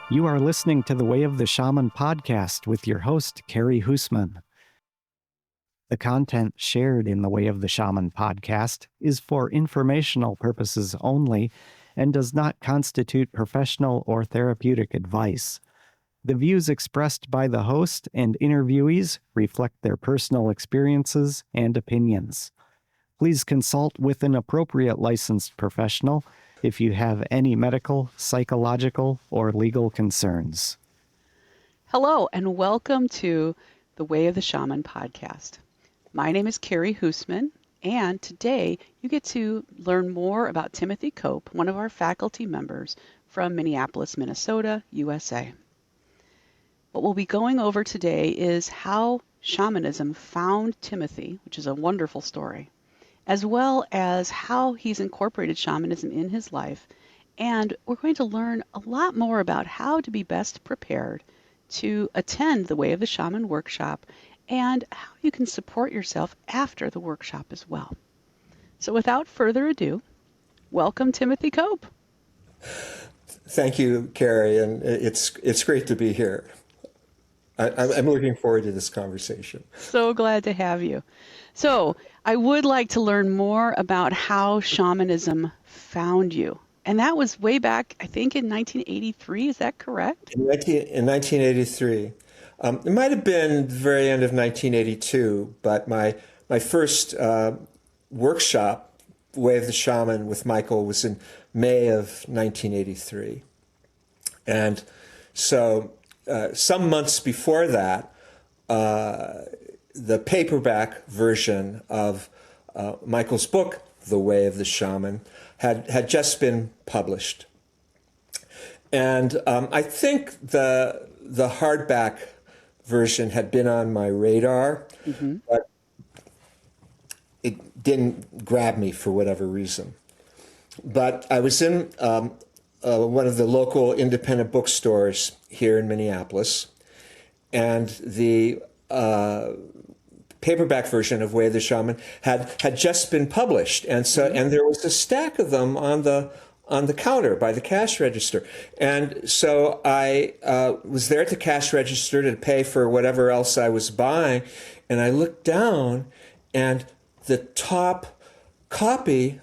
You are listening to the Way of the Shaman podcast with your host, Kerri Husman. The content shared in the Way of the Shaman podcast is for informational purposes only and does not constitute professional or therapeutic advice. The views expressed by the host and interviewees reflect their personal experiences and opinions. Please consult with an appropriate licensed professional if you have any medical, psychological, or legal concerns. Hello, and welcome to the Way of the Shaman podcast. My name is Kerri Husman, and today you get to learn more about Timothy Cope, one of our faculty members from Minneapolis, Minnesota, USA. What we'll be going over today is how shamanism found Timothy, which is a wonderful story, as well as how he's incorporated shamanism in his life. And we're going to learn a lot more about how to be best prepared to attend the Way of the Shaman workshop and how you can support yourself after the workshop as well. So without further ado, welcome Timothy Cope. Thank you, Kerri, and it's great to be here. I'm looking forward to this conversation. So glad to have you. So I would like to learn more about how shamanism found you. And that was way back, I think, in 1983. Is that correct? In 1983. It might have been the very end of 1982, but my first workshop, Way of the Shaman with Michael, was in May of 1983. And so some months before that, the paperback version of Michael's book, The Way of the Shaman, had just been published. And I think the hardback version had been on my radar, but it didn't grab me for whatever reason. But I was in one of the local independent bookstores here in Minneapolis, and the paperback version of Way of the Shaman had just been published, and there was a stack of them on the counter by the cash register. And so I was there at the cash register to pay for whatever else I was buying, and I looked down, and the top copy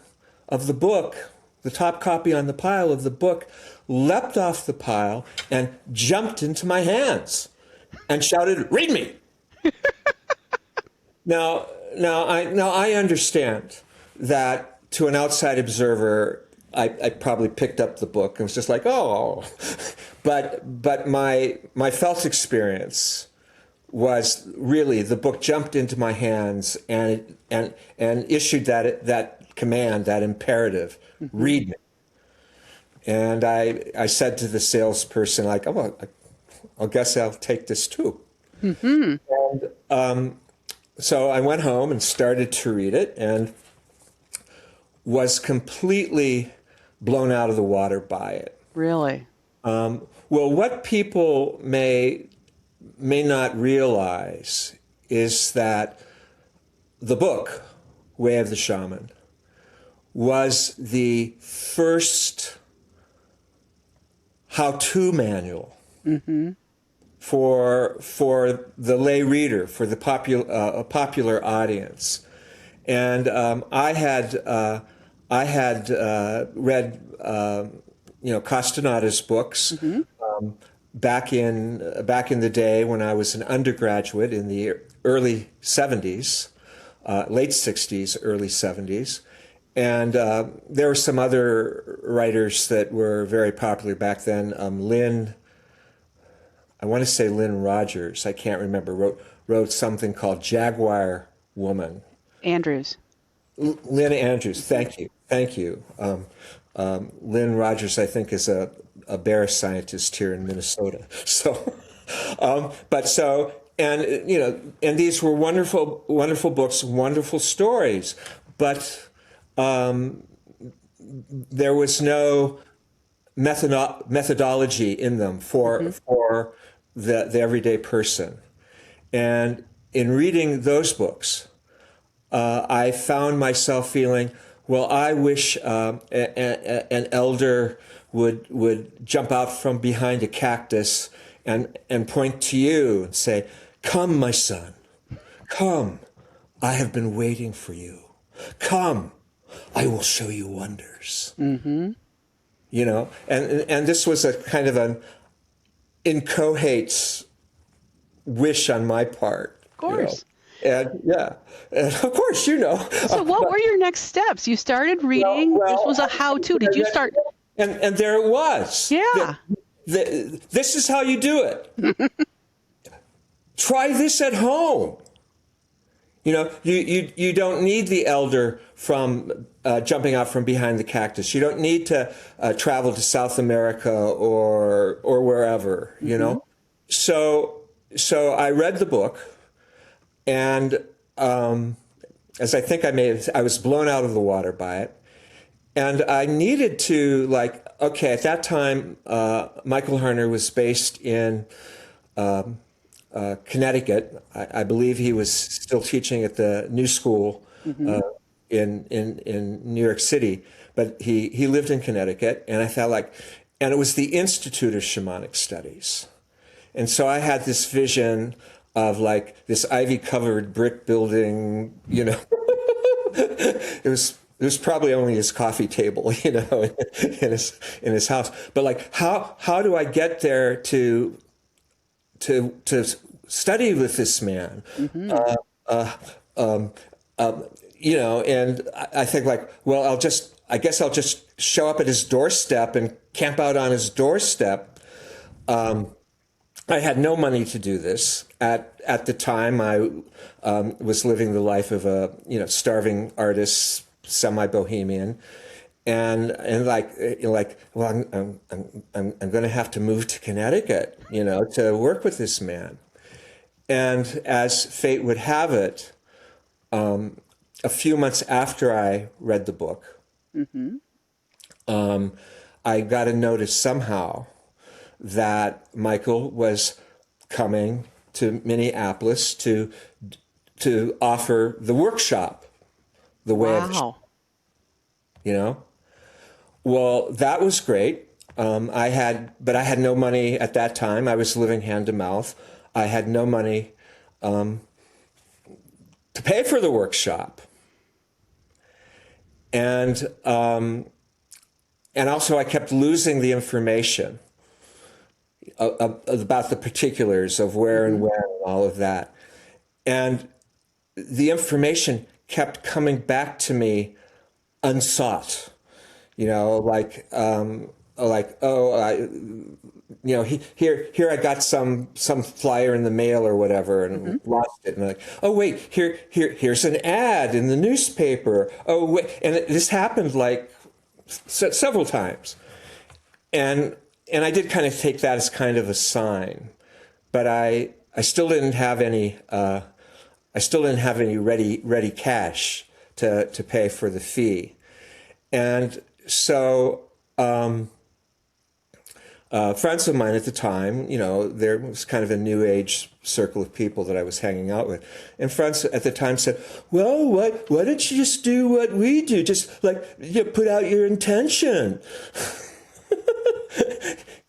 of the book, the top copy on the pile of the book, leapt off the pile and jumped into my hands and shouted, "Read me!" Now I understand that to an outside observer, I probably picked up the book and was just like, oh, but my felt experience was really the book jumped into my hands and issued that command, that imperative, read me. And I said to the salesperson, like, oh, well, I guess I'll take this too. And so I went home and started to read it and was completely blown out of the water by it. Really? Well, what people may not realize is that the book, Way of the Shaman, was the first how-to manual for the lay reader, for the popular audience. And I had read Castanada's books back in the day when I was an undergraduate in the early 70s, late 60s, early 70s. And there were some other writers that were very popular back then. I want to say Lynn Rogers, I can't remember, wrote something called Jaguar Woman. Andrews. Lynn Andrews, thank you. Lynn Rogers, I think, is a bear scientist here in Minnesota. So, and these were wonderful, wonderful books, wonderful stories, but there was no methodology in them for the everyday person. And in reading those books, I found myself feeling well, I wish an elder would jump out from behind a cactus and point to you and say, "Come, my son, come. I have been waiting for you. Come, I will show you wonders." Mm-hmm. You know, and this was a kind of an inchoate wish on my part. Of course. And of course, So what were your next steps? You started reading. This was a how-to. Did you start? And there it was. Yeah. This is how you do it. Try this at home. You don't need the elder from jumping out from behind the cactus. You don't need to travel to South America or wherever. So I read the book, and as I think I was blown out of the water by it, and I needed to at that time Michael Harner was based in Connecticut. I believe he was still teaching at the New School in New York City, but he lived in Connecticut, and I felt and it was the Institute of Shamanic Studies. And so I had this vision of this ivy-covered brick building, It was probably only his coffee table, in his house. But how do I get there to study with this man? And I think I guess I'll just show up at his doorstep and camp out on his doorstep. I had no money to do this at the time. I was living the life of a starving artist, semi-bohemian, and well, I'm going to have to move to Connecticut, to work with this man. And as fate would have it, a few months after I read the book, I got a notice somehow that Michael was coming to Minneapolis to offer the workshop, the way of, Well, that was great. I had no money at that time. I was living hand to mouth. I had no money to pay for the workshop, and also I kept losing the information about the particulars of where and when and all of that. And the information kept coming back to me unsought, here I got some flyer in the mail or whatever and lost it. And here's an ad in the newspaper. Oh, wait. And this happened several times. And I did kind of take that as kind of a sign, but I still didn't have any ready cash to pay for the fee. And so friends of mine at the time, there was kind of a new age circle of people that I was hanging out with. And friends at the time said, well, why don't you just do what we do? Just put out your intention.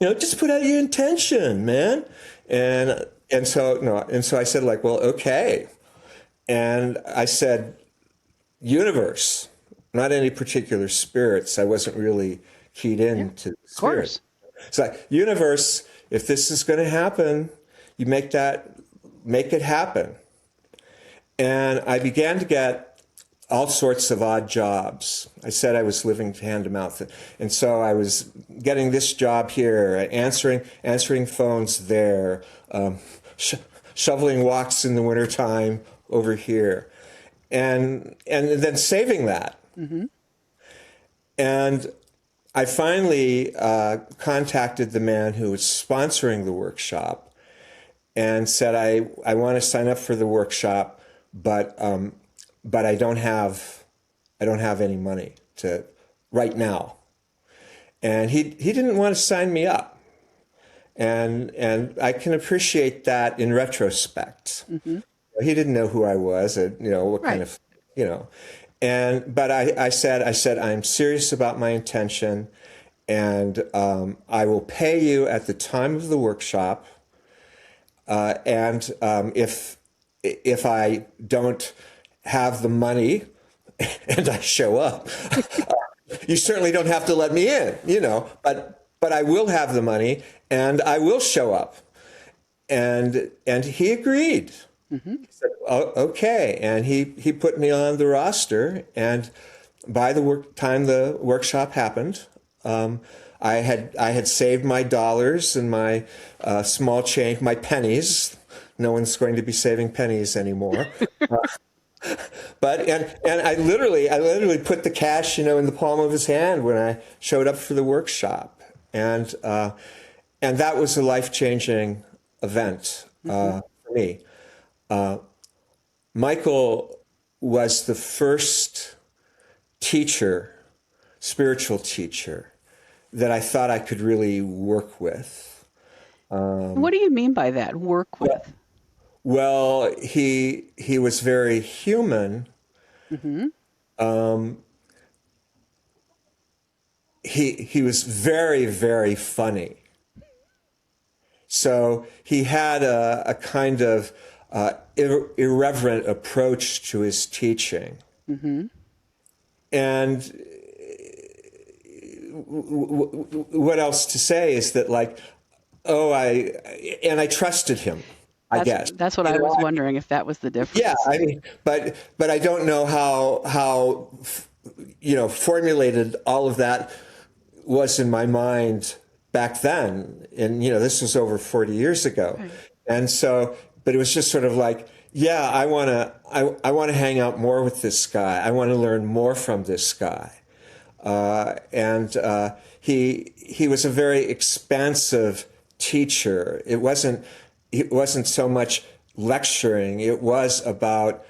Just put out your intention, man. And so I said well, okay. And I said, universe, not any particular spirits. I wasn't really keyed in to the spirits. Of course. It's universe, if this is going to happen, you make it happen. And I began to get all sorts of odd jobs. I said I was living hand to mouth. And so I was getting this job here, answering phones there, shoveling walks in the wintertime over here, and then saving that. And I finally contacted the man who was sponsoring the workshop and said, I want to sign up for the workshop, but I don't have any money to right now. And he didn't want to sign me up. And I can appreciate that in retrospect. He didn't know who I was, what kind of, but I said, I'm serious about my intention, and I will pay you at the time of the workshop. And if I don't have the money and I show up, you certainly don't have to let me in, but I will have the money and I will show up. And he agreed. He said, oh, okay. And he put me on the roster. And by the time the workshop happened, I had saved my dollars and my small change, my pennies. No one's going to be saving pennies anymore. But I literally put the cash, in the palm of his hand when I showed up for the workshop, and that was a life-changing event for me. Michael was the first spiritual teacher, that I thought I could really work with. What do you mean by that, work with? Well, he was very human. He was very, very funny. So he had a kind of irreverent approach to his teaching. And what else to say is that, I trusted him. I guess That's what I was wondering, if that was the difference. Yeah, but I don't know how formulated all of that was in my mind back then. And this was over 40 years ago. Right. And so, but it was just sort of like, yeah, I want to hang out more with this guy. I want to learn more from this guy. He was a very expansive teacher. It wasn't so much lecturing. It was about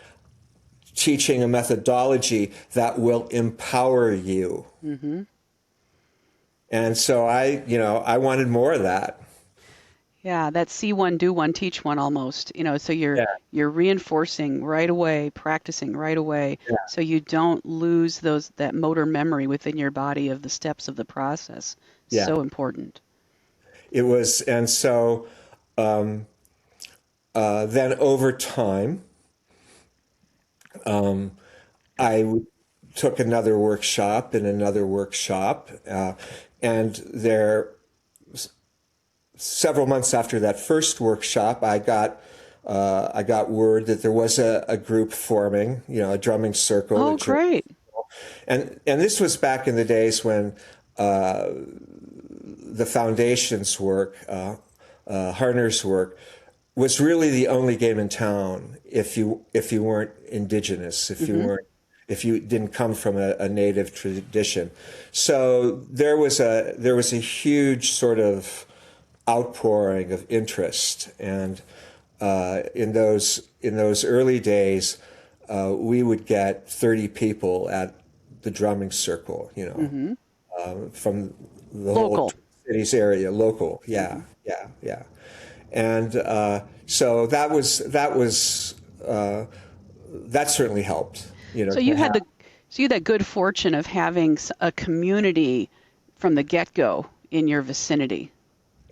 teaching a methodology that will empower you. And so I wanted more of that. Yeah, that see one, do one, teach one almost. So you're reinforcing right away, practicing right away, so you don't lose that motor memory within your body of the steps of the process. Yeah. So important. It was, and so then over time, I took another workshop and another workshop, and several months after that first workshop, I got word that there was a group forming, a drumming circle. Oh, great! And this was back in the days when the foundation's work, Harner's work, was really the only game in town. If you weren't indigenous, if you didn't come from a native tradition, so there was a huge sort of outpouring of interest, and in those early days, we would get 30 people at the drumming circle, from the whole city's area, local, yeah, and so that certainly helped, So you had that good fortune of having a community from the get-go in your vicinity.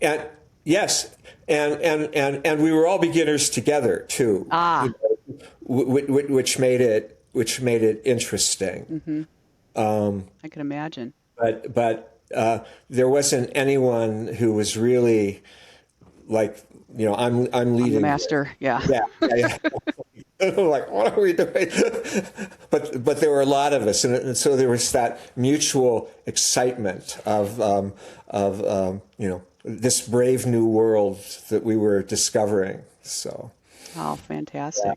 And yes, and we were all beginners together too. Which made it interesting. I can imagine. But there wasn't anyone who was really like, I'm leading. I'm the master. Yeah. Like, what are we doing? But there were a lot of us, and so there was that mutual excitement of this brave new world that we were discovering. So. Oh, fantastic. Yeah.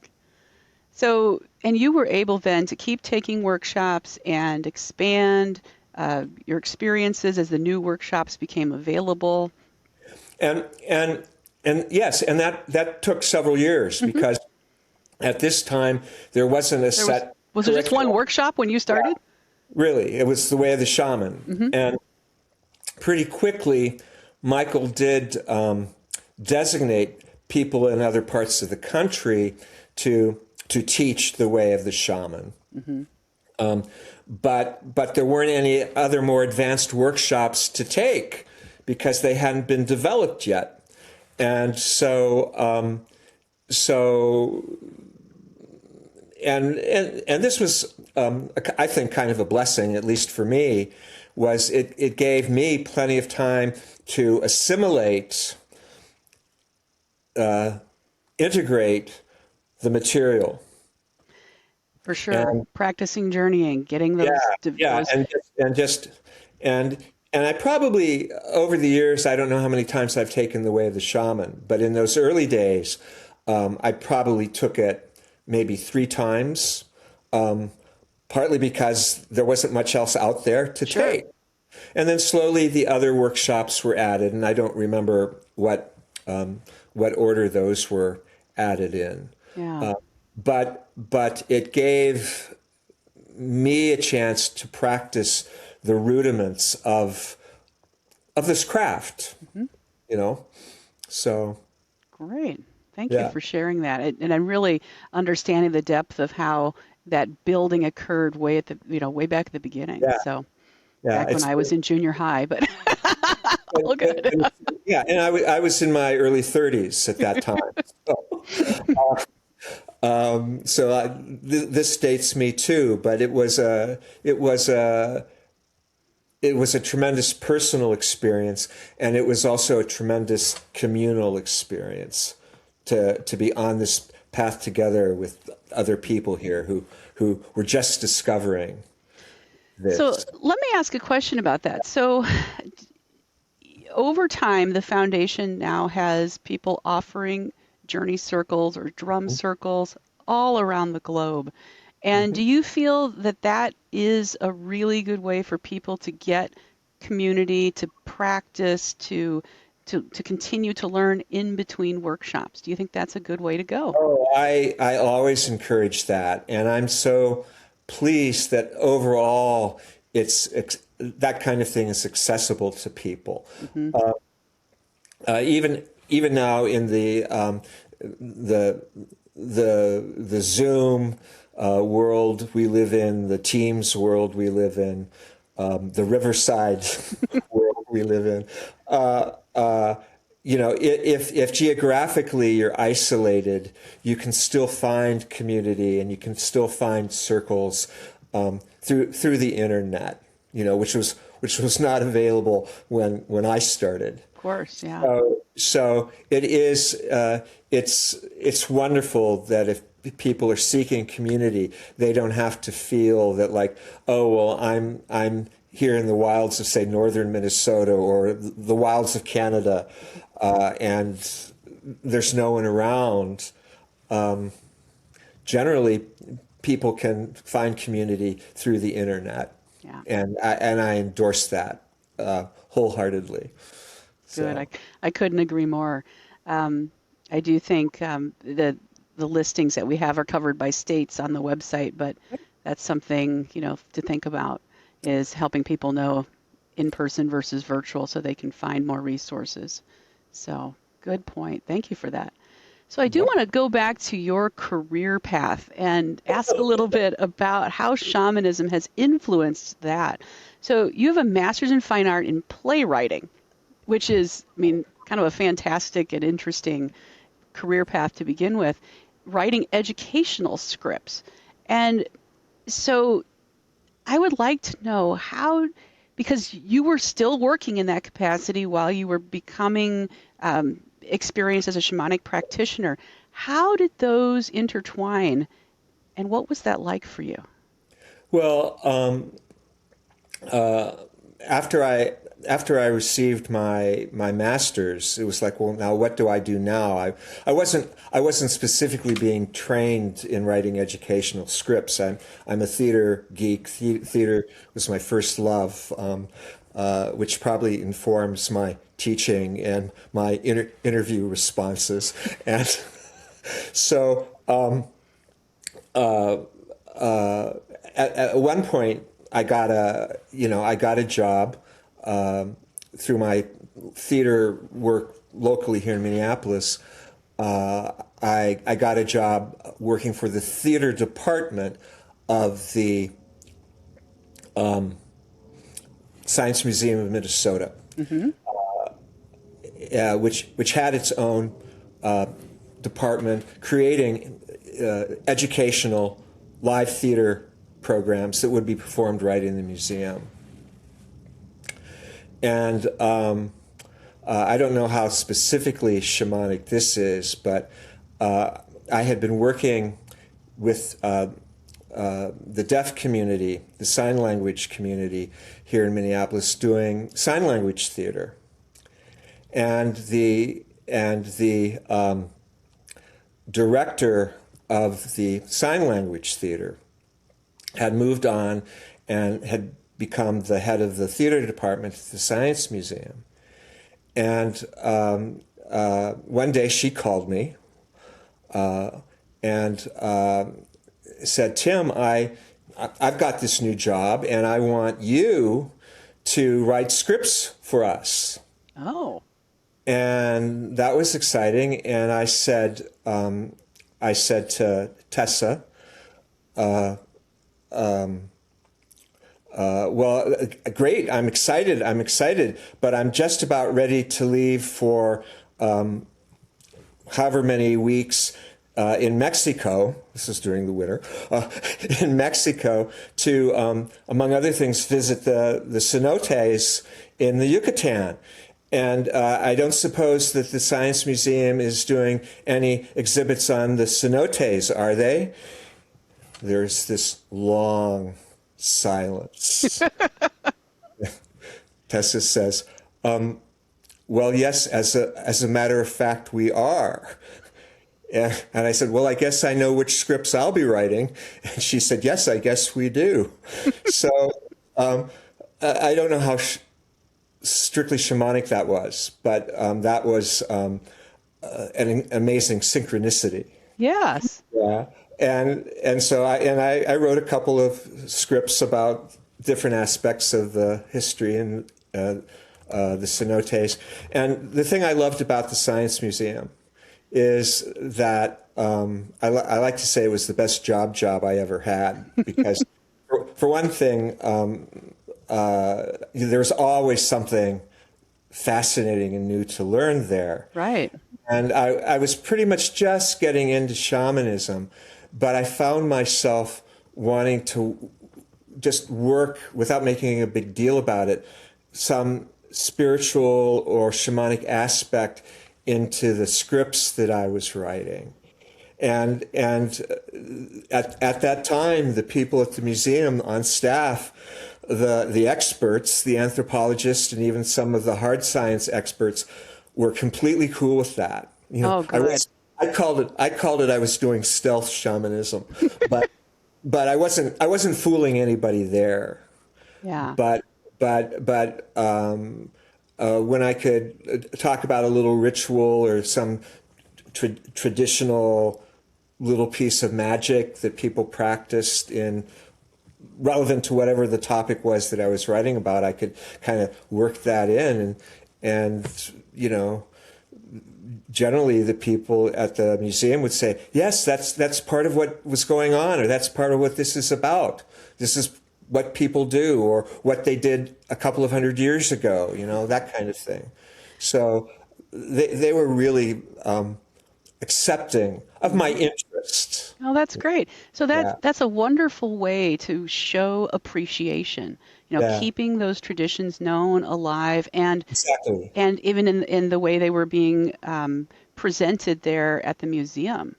So, and you were able then to keep taking workshops and expand your experiences as the new workshops became available. And yes, and that took several years, because at this time there wasn't a set. Was there just one workshop when you started? Yeah, really, it was the Way of the Shaman, and pretty quickly, Michael did designate people in other parts of the country to teach the Way of the Shaman. But there weren't any other more advanced workshops to take because they hadn't been developed yet. And and this was, I think, kind of a blessing, at least for me, was it gave me plenty of time to assimilate, integrate the material. For sure. Practicing journeying, getting those. And I probably, over the years, I don't know how many times I've taken the way of the shaman, but in those early days, I probably took it maybe 3 times, partly because there wasn't much else out there to take. And then slowly the other workshops were added, and I don't remember what order those were added in. Yeah. But it gave me a chance to practice the rudiments of this craft, So Great. Thank you for sharing that. And I'm really understanding the depth of how that building occurred way back at the beginning. So back when I was in junior high, but all good. And I was in my early 30s at that time. This dates me too, but it was a tremendous personal experience, and it was also a tremendous communal experience to be on this path together with other people here who were just discovering this. So let me ask a question about that. So over time, the foundation now has people offering journey circles or drum circles all around the globe. And do you feel that that is a really good way for people to get community, to practice, to continue to learn in between workshops? Do you think that's a good way to go? Oh, I always encourage that. And I'm so pleased that overall that kind of thing is accessible to people. Even now in the Zoom world we live in, the Teams world we live in, the Riverside world we live in. If geographically you're isolated, you can still find community and you can still find circles through the internet. Which was not available when I started. Of course, yeah. So it is. It's wonderful that if people are seeking community, they don't have to feel that like, oh well, I'm here in the wilds of, say, northern Minnesota or the wilds of Canada, and there's no one around. Generally, people can find community through the internet. Yeah. And I endorse that wholeheartedly. Good. I couldn't agree more. I do think the listings that we have are covered by states on the website, but that's something to think about, is helping people know in person versus virtual so they can find more resources. So good point. Thank you for that. So I do want to go back to your career path and ask a little bit about how shamanism has influenced that. So you have a master's in fine art in playwriting, which is, kind of a fantastic and interesting career path to begin with, writing educational scripts. And so I would like to know how, because you were still working in that capacity while you were becoming experienced as a shamanic practitioner, how did those intertwine, and what was that like for you? Well, after I received my master's, it was like, well, now what do I do now? I wasn't specifically being trained in writing educational scripts. I'm a theater geek. Theater was my first love, which probably informs my teaching and my interview responses. And so at one point, I got a job through my theater work locally here in Minneapolis. I got a job working for the theater department of the Science Museum of Minnesota, which had its own department creating educational live theater programs that would be performed right in the museum. And I don't know how specifically shamanic this is, but I had been working with the deaf community, the sign language community here in Minneapolis, doing sign language theater. And the director of the sign language theater had moved on and had become the head of the theater department at the Science Museum. And one day she called me and said, Tim, I've got this new job and I want you to write scripts for us. Oh. And that was exciting. And I said to Tessa, well, great, I'm excited, but I'm just about ready to leave for however many weeks in Mexico. This is during the winter, in Mexico to, among other things, visit the cenotes in the Yucatan. And I don't suppose that the Science Museum is doing any exhibits on the cenotes, are they? There's this long silence. Tessa says, well, yes, as a matter of fact, we are. And I said, well, I guess I know which scripts I'll be writing. And she said, yes, I guess we do. So I don't know how strictly shamanic that was, but that was an amazing synchronicity. Yes. Yeah. And so I wrote a couple of scripts about different aspects of the history and the cenotes. And the thing I loved about the Science Museum is that I like to say it was the best job I ever had, because for one thing, there's always something fascinating and new to learn there. Right. And I was pretty much just getting into shamanism, but I found myself wanting to just work without making a big deal about it, some spiritual or shamanic aspect into the scripts that I was writing. And at that time, the people at the museum on staff, the experts, the anthropologists, and even some of the hard science experts were completely cool with that. You know, oh, good. I called it I was doing stealth shamanism, but I wasn't fooling anybody there. Yeah. But when I could talk about a little ritual or some traditional little piece of magic that people practiced in relevant to whatever the topic was that I was writing about, I could kind of work that in, and you know, generally the people at the museum would say, yes, that's part of what was going on, or that's part of what this is about. This is what people do, or what they did a couple of 100 years ago, you know, that kind of thing. So they were really accepting of my interest. Oh, that's great. So that's a wonderful way to show appreciation. You know, keeping those traditions known, alive, and exactly. And even in the way they were being presented there at the museum.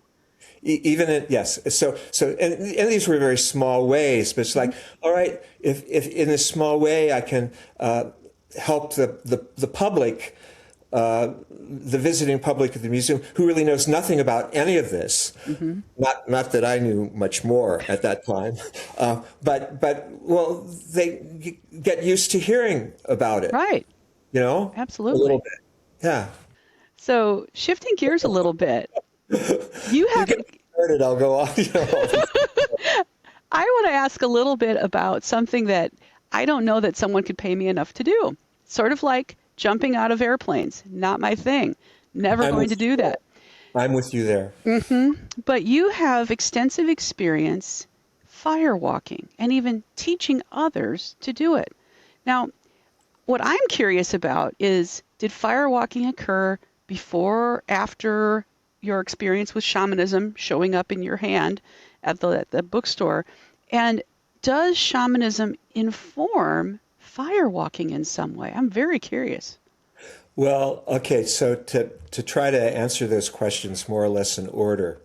Yes. So and these were very small ways, but it's like, all right, if in a small way I can help the public, the visiting public at the museum, who really knows nothing about any of this. Mm-hmm. Not that I knew much more at that time, but well, they get used to hearing about it. Right. You know. Absolutely. A little bit. Yeah. So shifting gears a little bit, you have. You get started, I'll go on. You know. I want to ask a little bit about something that I don't know that someone could pay me enough to do. Sort of like jumping out of airplanes. Not my thing. Never going to do that. I'm with you there. Mm-hmm. But you have extensive experience firewalking and even teaching others to do it. Now, what I'm curious about is, did firewalking occur before or after your experience with shamanism showing up in your hand at the bookstore? And does shamanism inform firewalking in some way? I'm very curious. Well, okay, so to try to answer those questions more or less in order,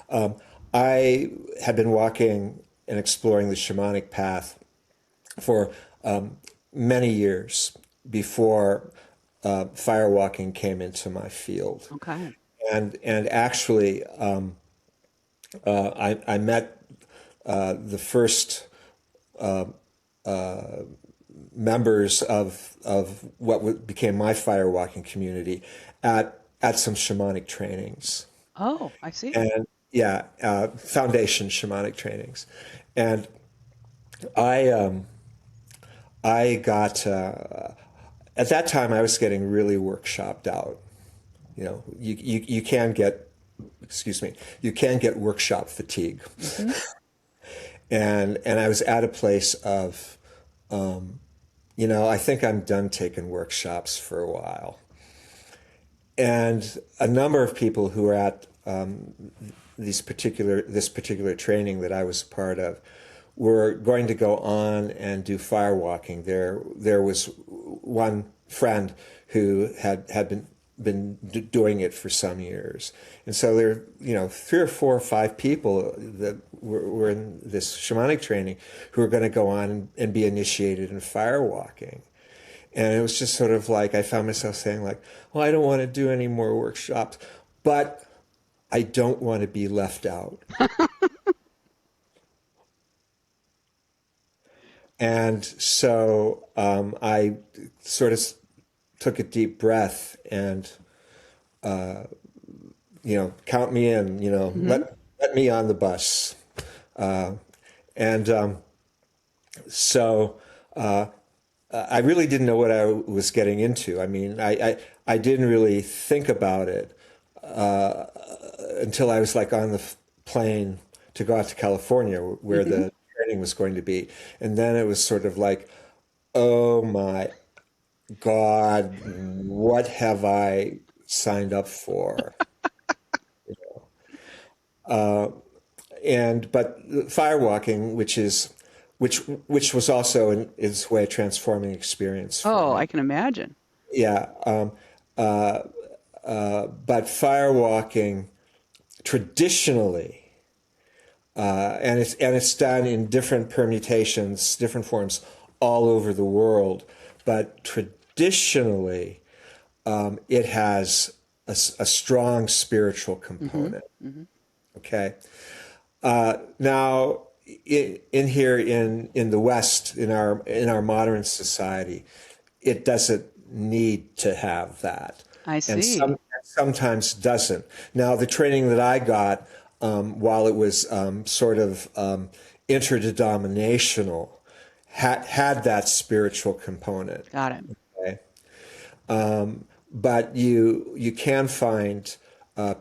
um, I have been walking and exploring the shamanic path for many years before firewalking came into my field. Okay. And actually, I met the first members of what became my firewalking community at some shamanic trainings. Oh, I see. And yeah, foundation shamanic trainings. And I I got at that time I was getting really workshopped out. You know, you can get, excuse me, you can get workshop fatigue. Mm-hmm. And I was at a place of, you know, I think I'm done taking workshops for a while. And a number of people who were at this particular training that I was a part of were going to go on and do firewalking. There was one friend who had been doing it for some years, and so there, you know, 3 or 4 or 5 people that were in this shamanic training who were going to go on and be initiated in firewalking. And it was just sort of like I found myself saying like, well, I don't want to do any more workshops, but I don't want to be left out. And so I sort of took a deep breath and, you know, count me in, you know, Mm-hmm. let me on the bus. And so I really didn't know what I was getting into. I mean, I didn't really think about it until I was like on the plane to go out to California where Mm-hmm. the training was going to be. And then it was sort of like, oh my God, what have I signed up for? But firewalking, which was also in its way a transforming experience for Oh, I me. can imagine. Yeah, but firewalking traditionally, and it's done in different permutations, different forms all over the world. But traditionally, it has a strong spiritual Mm-hmm. component. Mm-hmm. Okay. Now, in here in the West, in our modern society, it doesn't need to have that, I and see. sometimes doesn't. Now, the training that I got, while it was sort of interdenominational, had that spiritual component. Got it. Okay? But you can find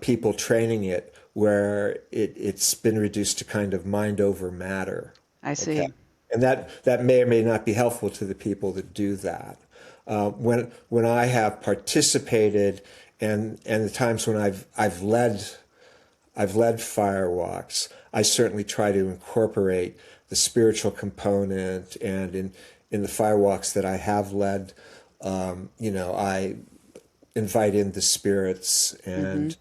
people training it where it's been reduced to kind of mind over matter. I Okay, see. and that may or may not be helpful to the people that do that. When I have participated and the times when I've led firewalks, I certainly try to incorporate the spiritual component, and in the firewalks that I have led, you know, I invite in the spirits Mm-hmm. and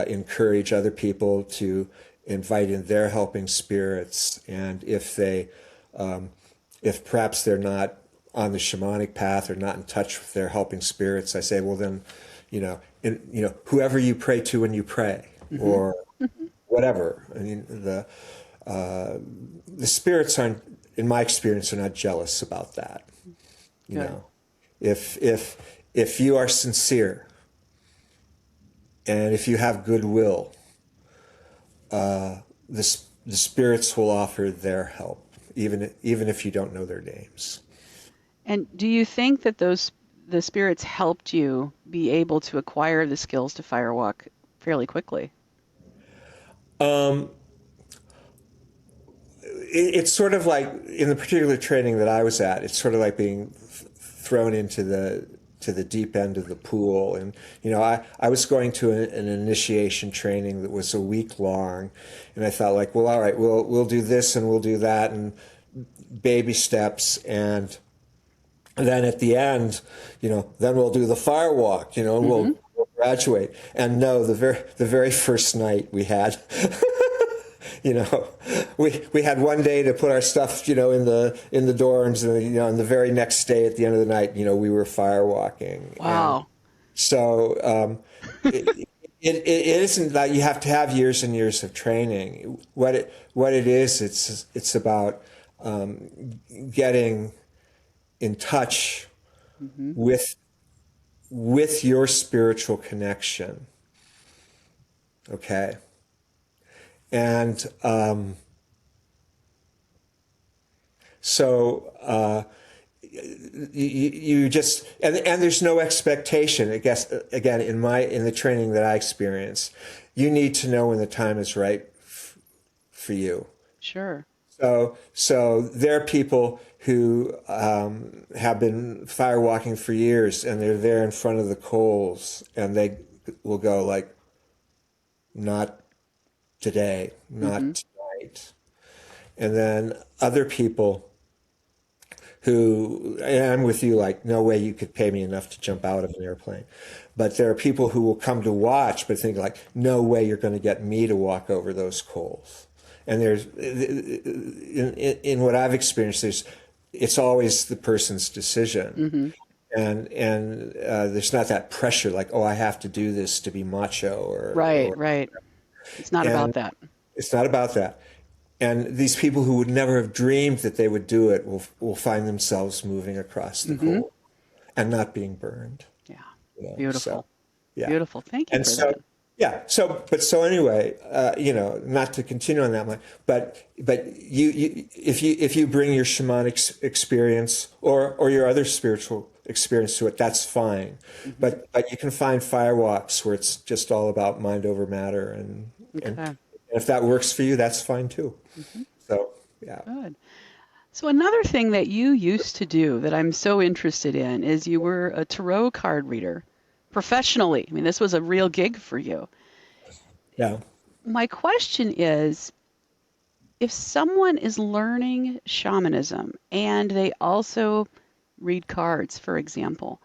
encourage other people to invite in their helping spirits. And if perhaps they're not on the shamanic path or not in touch with their helping spirits, I say, well, then, whoever you pray to when you pray, Mm-hmm. or whatever. I mean, the spirits aren't, in my experience, are not jealous about that. You Good. know, if you are sincere and if you have goodwill, the spirits will offer their help, even if you don't know their names. And do you think that the spirits helped you be able to acquire the skills to firewalk fairly quickly? it's sort of like in the particular training that I was at, it's sort of like being thrown into the deep end of the pool. And, I was going to an initiation training that was a week long. And I thought like, well, all right, we'll do this and we'll do that and baby steps. And then at the end, then we'll do the firewalk, we'll graduate. And no, the very first night we had, we had one day to put our stuff, in the dorms, and and the very next day at the end of the night, we were firewalking. Wow. And so it isn't that you have to have years and years of training. What it is, it's about getting in touch with your spiritual connection. Okay. And so you just and there's no expectation. I guess again in the training that I experienced, you need to know when the time is right for you. Sure. So there are people who have been firewalking for years, and they're there in front of the coals, and they will go like, not today, not tonight. And then other people who, and I'm with you, like, no way you could pay me enough to jump out of an airplane. But there are people who will come to watch, but think like, no way you're going to get me to walk over those coals. And there's, in what I've experienced, it's always the person's decision. And there's not that pressure like, oh, I have to do this to be macho or right. It's not about that. It's not about that. And these people who would never have dreamed that they would do it will find themselves moving across the coal and not being burned. Yeah. Beautiful. So, yeah. Beautiful. Thank you and for so, that. Yeah. So anyway, not to continue on that one, but if you bring your shamanic experience or your other spiritual experience to it, that's fine. But you can find firewalks where it's just all about mind over matter, and if that works for you, that's fine too. So yeah. Good. So another thing that you used to do that I'm so interested in is you were a tarot card reader professionally. I mean, this was a real gig for you. Yeah. My question is, if someone is learning shamanism and they also read cards, for example,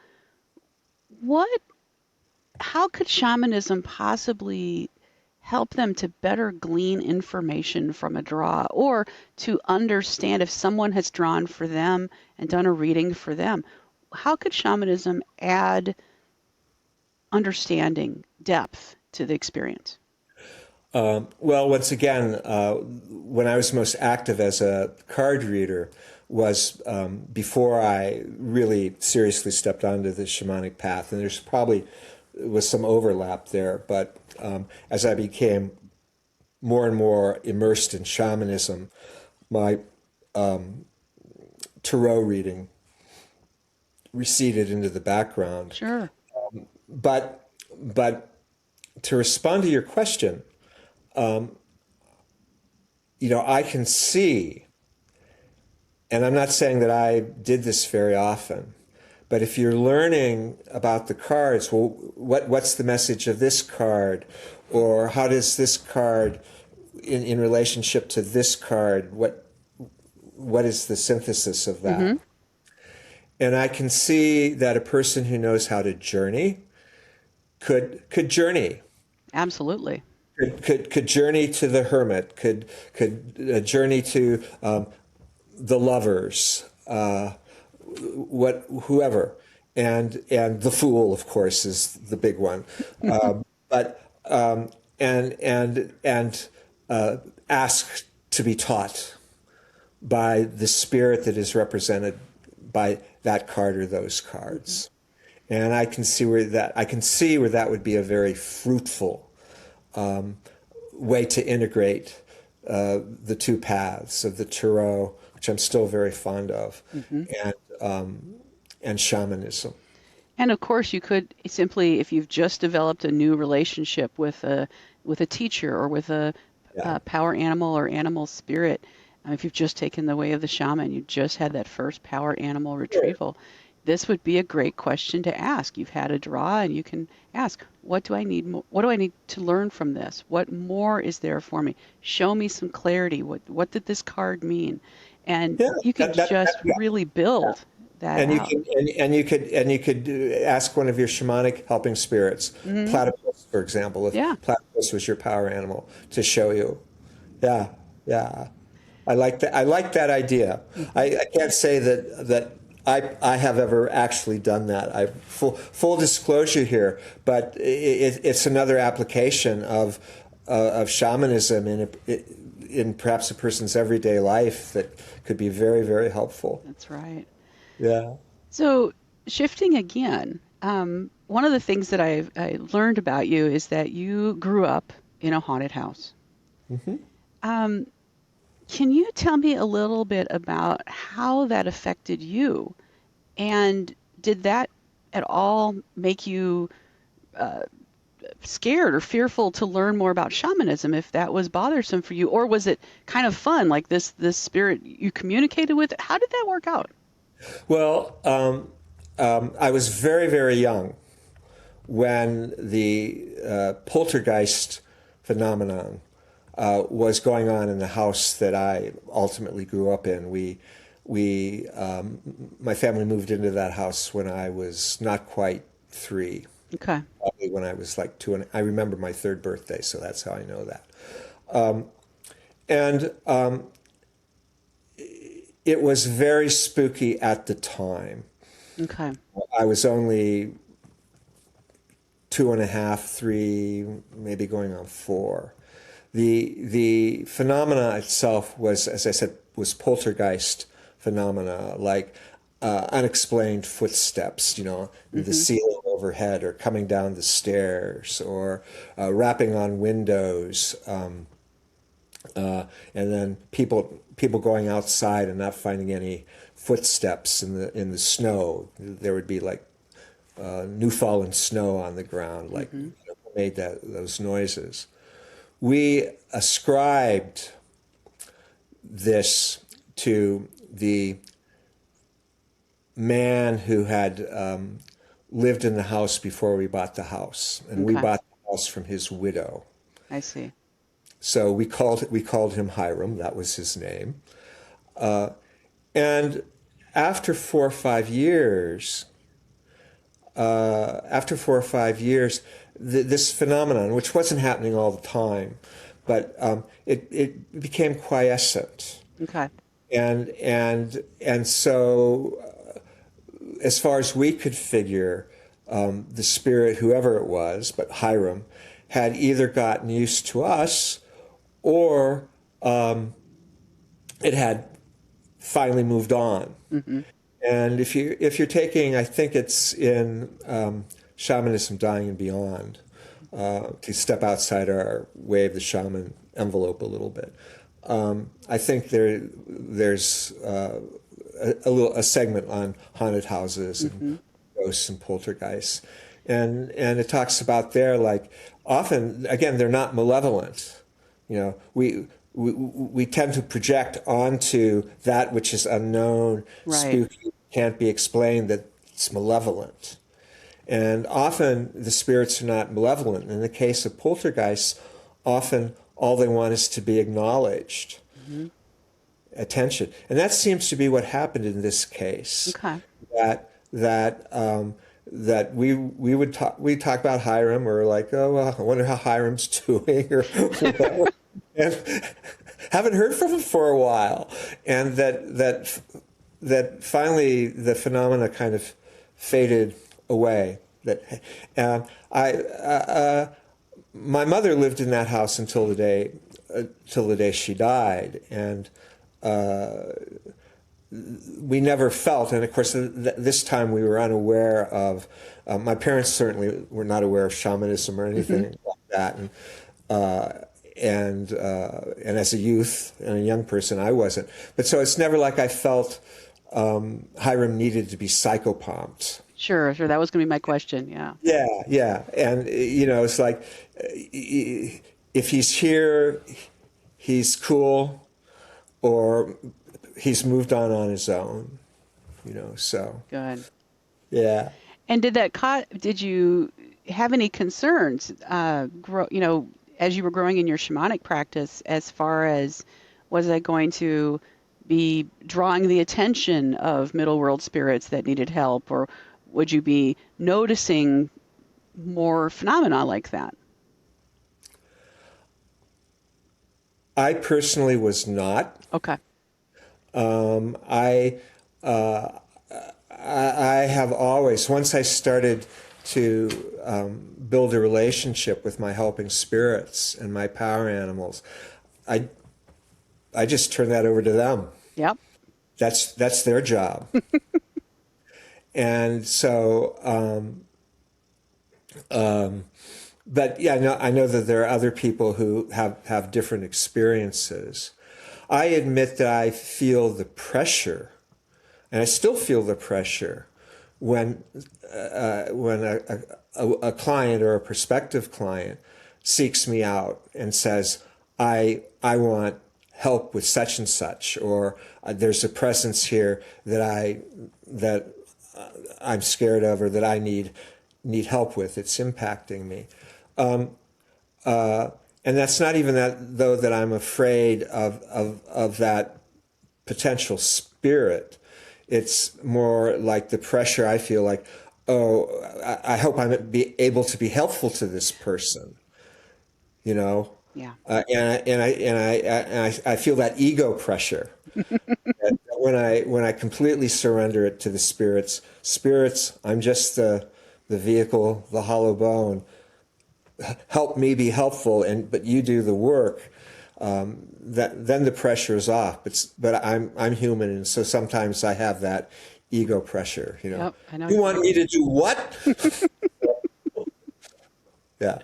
how could shamanism possibly help them to better glean information from a draw, or to understand if someone has drawn for them and done a reading for them? How could shamanism add understanding, depth to the experience? Well, once again, when I was most active as a card reader was before I really seriously stepped onto the shamanic path. And there's probably was some overlap there. But as I became more and more immersed in shamanism, my tarot reading receded into the background. Sure. But to respond to your question, I can see, and I'm not saying that I did this very often, but if you're learning about the cards, well, what's the message of this card? Or how does this card, in relationship to this card, what is the synthesis of that? Mm-hmm. And I can see that a person who knows how to journey could journey. Absolutely. Could journey to the hermit, could journey to the lovers, whoever, and the fool, of course, is the big one. And ask to be taught by the spirit that is represented by that card or those cards. And I can see where that would be a very fruitful way to integrate the two paths of the tarot, which I'm still very fond of, and shamanism. And of course, you could simply, if you've just developed a new relationship with a teacher or with a power animal or animal spirit, If you've just taken the way of the shaman, you just had that first power animal retrieval, this would be a great question to ask. You've had a draw and you can ask, what do I need what do I need to learn from this? What more is there for me? Show me some clarity. What did this card mean? And Yeah, you could just really build that and you out. can and you could ask one of your shamanic helping spirits, platypus, for example, if Yeah. platypus was your power animal, to show you. Yeah, yeah. I like that. I like that idea. I can't say that I have ever actually done that. Full disclosure here, but it's another application of shamanism in perhaps a person's everyday life that could be very, very helpful. That's right. Yeah. So shifting again, one of the things that I learned about you is that you grew up in a haunted house. Um, can you tell me a little bit about how that affected you? And did that at all make you scared or fearful to learn more about shamanism if that was bothersome for you? Or was it kind of fun, like this spirit you communicated with? How did that work out? Well, I was very, very young when the poltergeist phenomenon was going on in the house that I ultimately grew up in. My family moved into that house when I was not quite 3. Okay. Probably when I was like 2, and I remember my 3rd birthday, so that's how I know that. And it was very spooky at the time. Okay. I was only 2.5, 3, maybe going on 4. The phenomena itself was, as I said, was poltergeist phenomena, like unexplained footsteps, in the ceiling overhead, or coming down the stairs, or rapping on windows, and then people going outside and not finding any footsteps in the snow. There would be like new fallen snow on the ground, like made those noises. We ascribed this to the man who had lived in the house before we bought the house, and we bought the house from his widow. I see. So we called him Hiram. That was his name. And after 4 or 5 years, this phenomenon, which wasn't happening all the time, but it became quiescent. Okay. And so, as far as we could figure, the spirit, whoever it was, but Hiram, had either gotten used to us, or it had finally moved on. And if you're taking, I think it's in Shamanism, Dying and Beyond, to step outside our Way of the Shaman envelope a little bit. I think there's a segment on haunted houses and ghosts and poltergeists, and it talks about there, like, often again they're not malevolent. We tend to project onto that which is unknown, spooky, can't be explained, that it's malevolent. And often the spirits are not malevolent. In the case of poltergeists, often all they want is to be acknowledged, attention. And that seems to be what happened in this case. Okay. That we'd talk about Hiram, or like, oh, well, I wonder how Hiram's doing, or whatever. And haven't heard from him for a while. And that finally the phenomena kind of faded away. My mother lived in that house until the day she died, and we never felt. And of course, this time we were unaware of. My parents certainly were not aware of shamanism or anything like that, and as a youth and a young person, I wasn't. But so it's never like I felt Hiram needed to be psychopumped. Sure. That was going to be my question. Yeah. Yeah. And, it's like, if he's here, he's cool. or he's moved on his own, so. Good. Yeah. And did you have any concerns, as you were growing in your shamanic practice, as far as was I going to be drawing the attention of middle world spirits that needed help, or would you be noticing more phenomena like that? I personally was not. Okay. I have always, once I started to build a relationship with my helping spirits and my power animals, I just turn that over to them. Yep. That's their job. And so, but yeah, no, I know that there are other people who have different experiences. I admit that I feel the pressure, and I still feel the pressure when a client or a prospective client seeks me out and says, I want help with such and such, or there's a presence here that I'm scared of, or that I need help with. It's impacting me. And that's not even that, though, that I'm afraid of that potential spirit. It's more like the pressure. I feel like, oh, I hope I'm able to be helpful to this person, Yeah. and I feel that ego pressure. And when I completely surrender it to the spirits, I'm just the vehicle, the hollow bone. Help me be helpful, but you do the work. Then the pressure is off. But I'm human, and so sometimes I have that ego pressure. Yep, I know. You want me to do what? Yeah,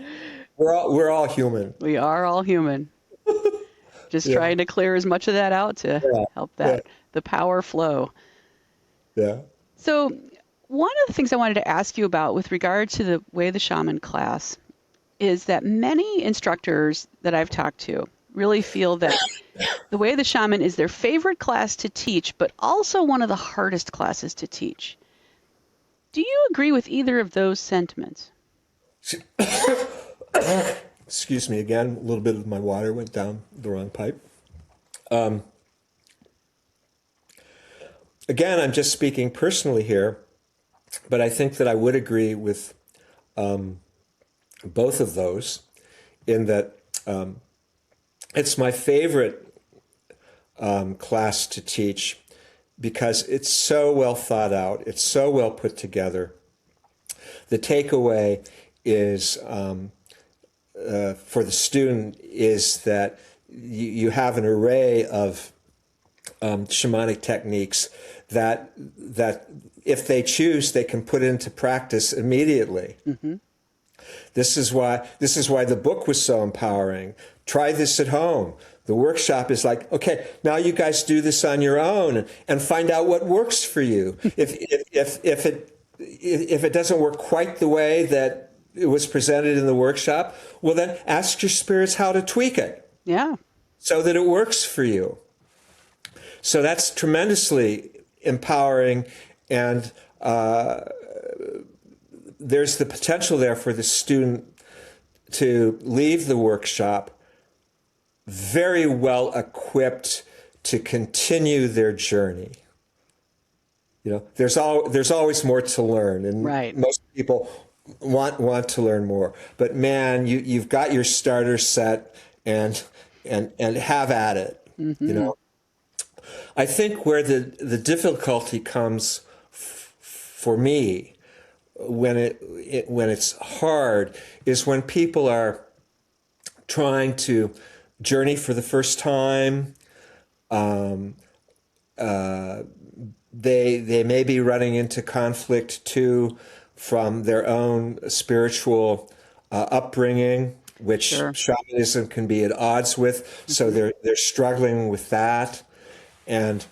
we're all human. We are all human. Just Yeah. trying to clear as much of that out to help the power flow. Yeah. So one of the things I wanted to ask you about with regard to the Way of the Shaman class is that many instructors that I've talked to really feel that the Way of the Shaman is their favorite class to teach, but also one of the hardest classes to teach. Do you agree with either of those sentiments? Excuse me again. A little bit of my water went down the wrong pipe. Again, I'm just speaking personally here, but I think that I would agree with both of those, in that it's my favorite class to teach because it's so well thought out, it's so well put together. The takeaway is for the student is that you have an array of shamanic techniques that if they choose, they can put into practice immediately. Mm-hmm. This is why the book was so empowering. Try this at home. The workshop is like, okay, now you guys do this on your own and find out what works for you. If it doesn't work quite the way that it was presented in the workshop, well then ask your spirits how to tweak it. Yeah. So that it works for you. So that's tremendously empowering, and there's the potential there for the student to leave the workshop very well equipped to continue their journey. There's always more to learn, and Right. most people want to learn more. But man, you've got your starter set, and have at it. Mm-hmm. I think where the difficulty comes for me when it's hard is when people are trying to journey for the first time. They may be running into conflict too from their own spiritual upbringing, which Sure. shamanism can be at odds with. So they're struggling with that, and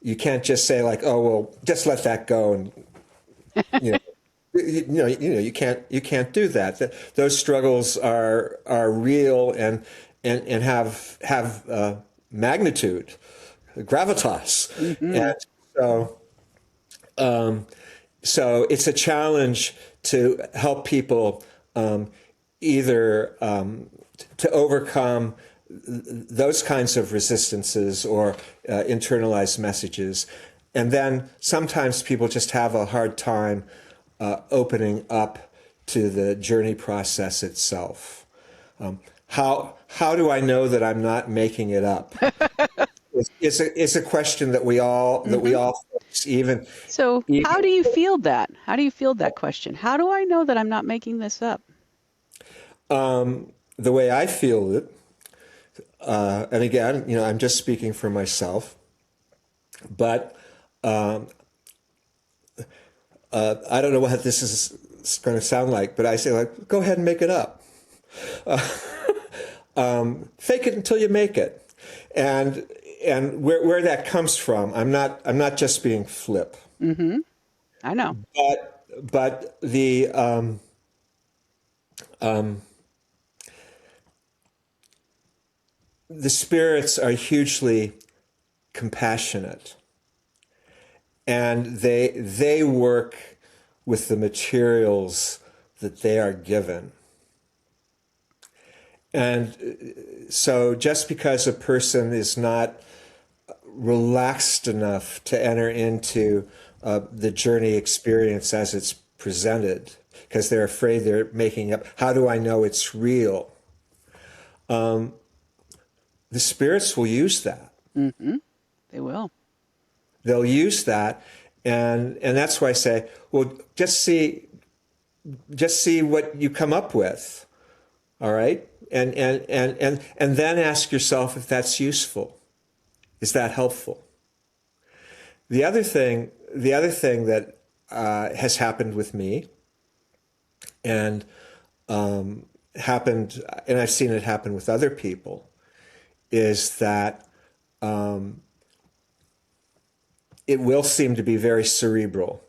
you can't just say like, oh well, just let that go, and you can't do that. Those struggles are real and have magnitude, gravitas. And so, so it's a challenge to help people either to overcome those kinds of resistances or internalized messages. And then sometimes people just have a hard time opening up to the journey process itself. How do I know that I'm not making it up? It's a question that we all face, even. So how do you field that? How do you field that question? How do I know that I'm not making this up? The way I feel it, and again, I'm just speaking for myself, but I don't know what this is going to sound like, but I say, like, go ahead and make it up. Fake it until you make it. And where that comes from, I'm not just being flip. I know. But the spirits are hugely compassionate, and they work with the materials that they are given. And so just because a person is not relaxed enough to enter into the journey experience as it's presented, because they're afraid they're making up, how do I know it's real? The spirits will use that. They will. They'll use that, and that's why I say, well, just see what you come up with, all right, and then ask yourself if that's useful. Is that helpful? The other thing that has happened with me, and happened, and I've seen it happen with other people, is that it will seem to be very cerebral.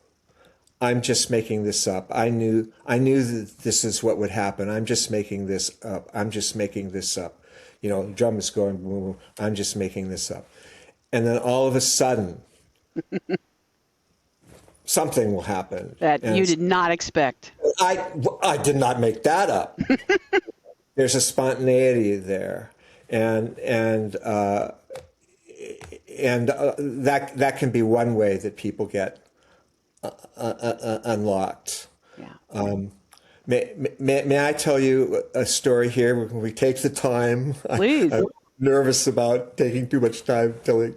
I'm just making this up. I knew that this is what would happen. I'm just making this up. I'm just making this up. Drum is going boom, boom. I'm just making this up. And then all of a sudden, something will happen. That you did not expect. I did not make that up. There's a spontaneity there. And that can be one way that people get unlocked. Yeah. May I tell you a story here? When we take the time, Please. I'm nervous about taking too much time telling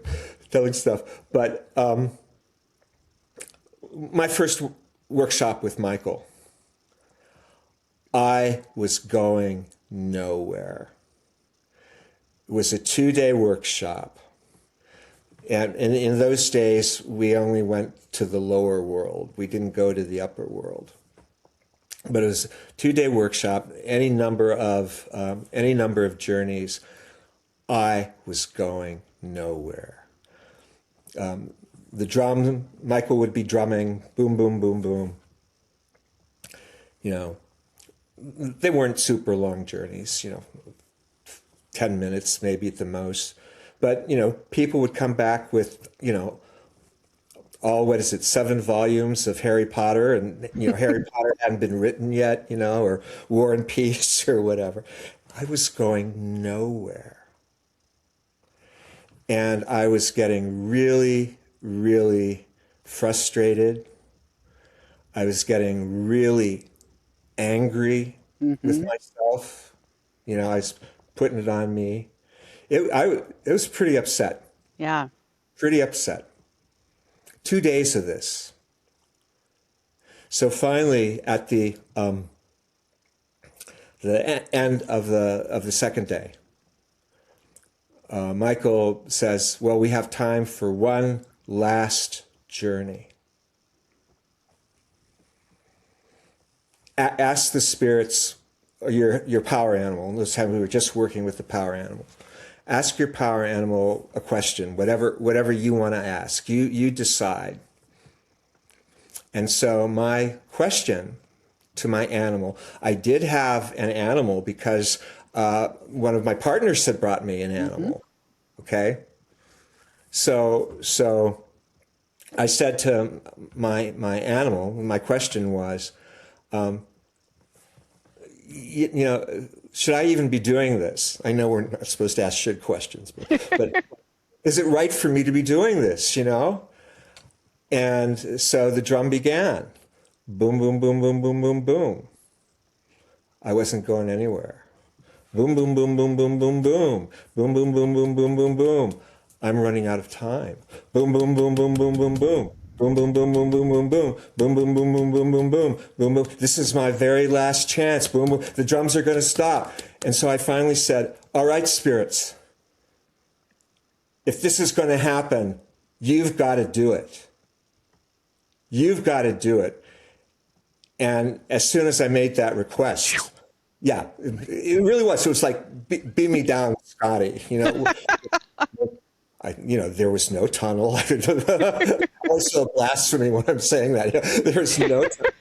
stuff. But my first workshop with Michael, I was going nowhere. It was a 2-day workshop. And in those days, we only went to the lower world. We didn't go to the upper world. But it was a 2-day workshop, any number of journeys. I was going nowhere. The drum, Michael would be drumming, boom, boom, boom, boom. They weren't super long journeys, 10 minutes maybe at the most. But, people would come back with, all, 7 volumes of Harry Potter, and, Harry Potter hadn't been written yet, or War and Peace or whatever. I was going nowhere. And I was getting really, really frustrated. I was getting really angry with myself. I was putting it on me. It was pretty upset. Yeah. Pretty upset. 2 days of this. So finally, at the end of the second day, Michael says, "Well, we have time for one last journey. Ask the spirits, or your power animal." This time we were just working with the power animal. Ask your power animal a question, whatever you want to ask. You decide. And so my question to my animal, I did have an animal because one of my partners had brought me an animal. Okay. So I said to my animal, my question was, you know, should I even be doing this? I know we're not supposed to ask should questions, but is it right for me to be doing this, you know? And so the drum began. Boom, boom, boom, boom, boom, boom, boom. I wasn't going anywhere. Boom, boom, boom, boom, boom, boom, boom. Boom, boom, boom, boom, boom, boom, boom. I'm running out of time. Boom, boom, boom, boom, boom, boom, boom. Boom, boom, boom, boom, boom, boom, boom. Boom, boom, boom, boom, boom, boom, boom. Boom, boom. This is my very last chance. Boom, boom. The drums are going to stop. And so I finally said, all right, spirits, if this is going to happen, you've got to do it. You've got to do it. And as soon as I made that request, yeah, it really was. It was like, beat me down, Scotty. You know, there was no tunnel. Also blasphemy when I'm saying that. There's no tunnel.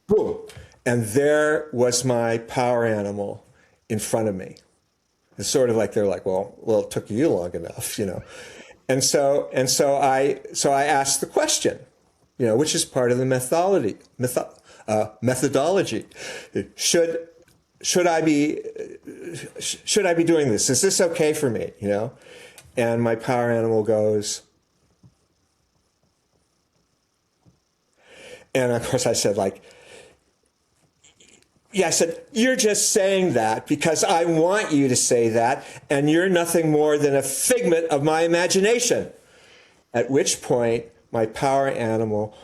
Boom. And there was my power animal in front of me. It's sort of like they're like, well, it took you long enough, you know. And so I asked the question, you know, which is part of the methodology. Should I be doing this? Is this okay for me? You know, and my power animal goes, and of course I said like, yeah, I said, you're just saying that because I want you to say that, and you're nothing more than a figment of my imagination. At which point, my power animal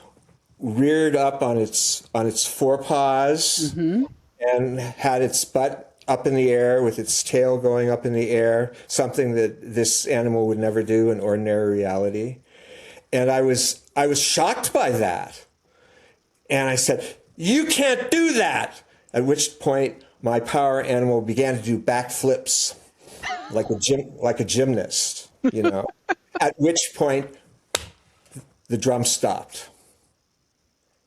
reared up on its forepaws and had its butt up in the air with its tail going up in the air, something that this animal would never do in ordinary reality. And I was shocked by that. And I said, you can't do that. At which point, my power animal began to do backflips like a gymnast, you know. At which point, the drum stopped.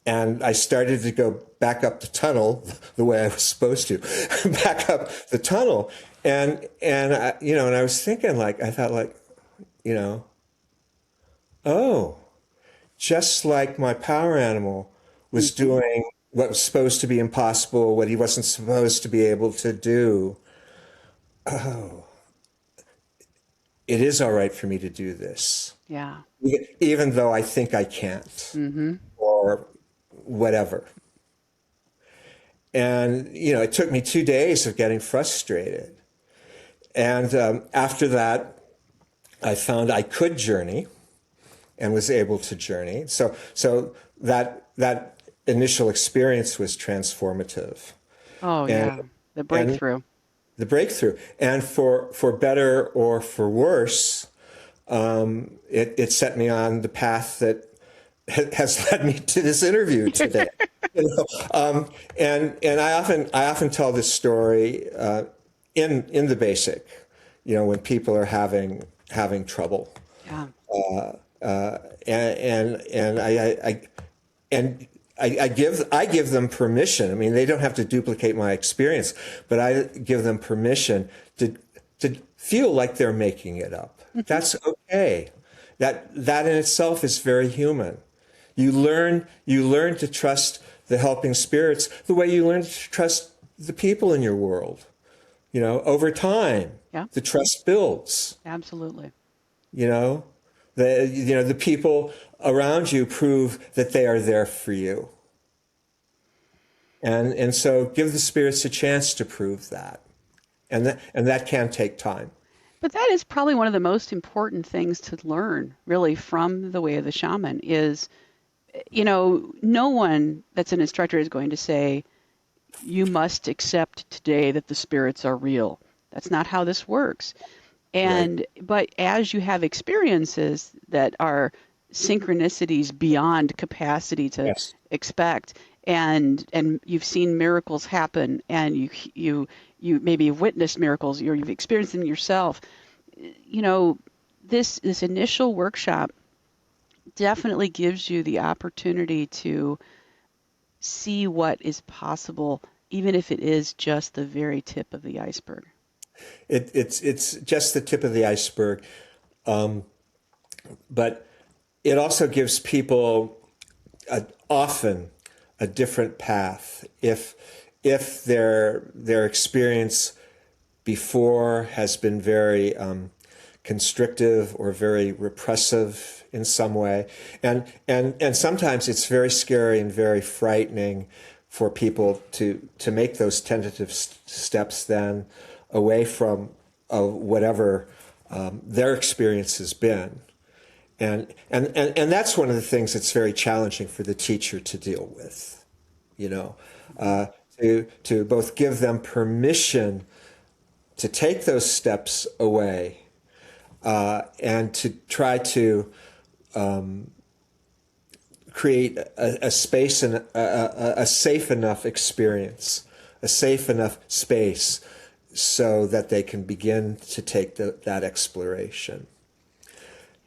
And I started to go back up the tunnel the way I was supposed to, back up the tunnel. And I was thinking I thought oh, just like my power animal was doing what was supposed to be impossible, what he wasn't supposed to be able to do. Oh, it is all right for me to do this. Yeah. Even though I think I can't or whatever. And, it took me 2 days of getting frustrated. And after that, I found I could journey and was able to journey. So that initial experience was transformative. Oh, yeah. The breakthrough. The breakthrough. And for better or for worse, it set me on the path that has led me to this interview today. And I often tell this story in the basic, when people are having trouble. Yeah. I give them permission. I mean, they don't have to duplicate my experience, but I give them permission to feel like they're making it up. That's okay. That in itself is very human. You learn to trust the helping spirits the way you learn to trust the people in your world. Over time, the trust builds. Absolutely. The people around you prove that they are there for you. And so give the spirits a chance to prove that. And that can take time. But that is probably one of the most important things to learn, really, from the way of the shaman is, no one that's an instructor is going to say, you must accept today that the spirits are real. That's not how this works. But as you have experiences that are synchronicities beyond capacity to expect, and you've seen miracles happen, and you maybe have witnessed miracles, or you've experienced them yourself, this initial workshop definitely gives you the opportunity to see what is possible, even if it is just the very tip of the iceberg. It's just the tip of the iceberg, but it also gives people often a different path if their experience before has been very constrictive or very repressive in some way, and sometimes it's very scary and very frightening for people to make those tentative steps then away from whatever their experience has been. And that's one of the things that's very challenging for the teacher to deal with, you know, to both give them permission to take those steps away, and to try to create a space and a safe enough experience, a safe enough space so that they can begin to take that exploration.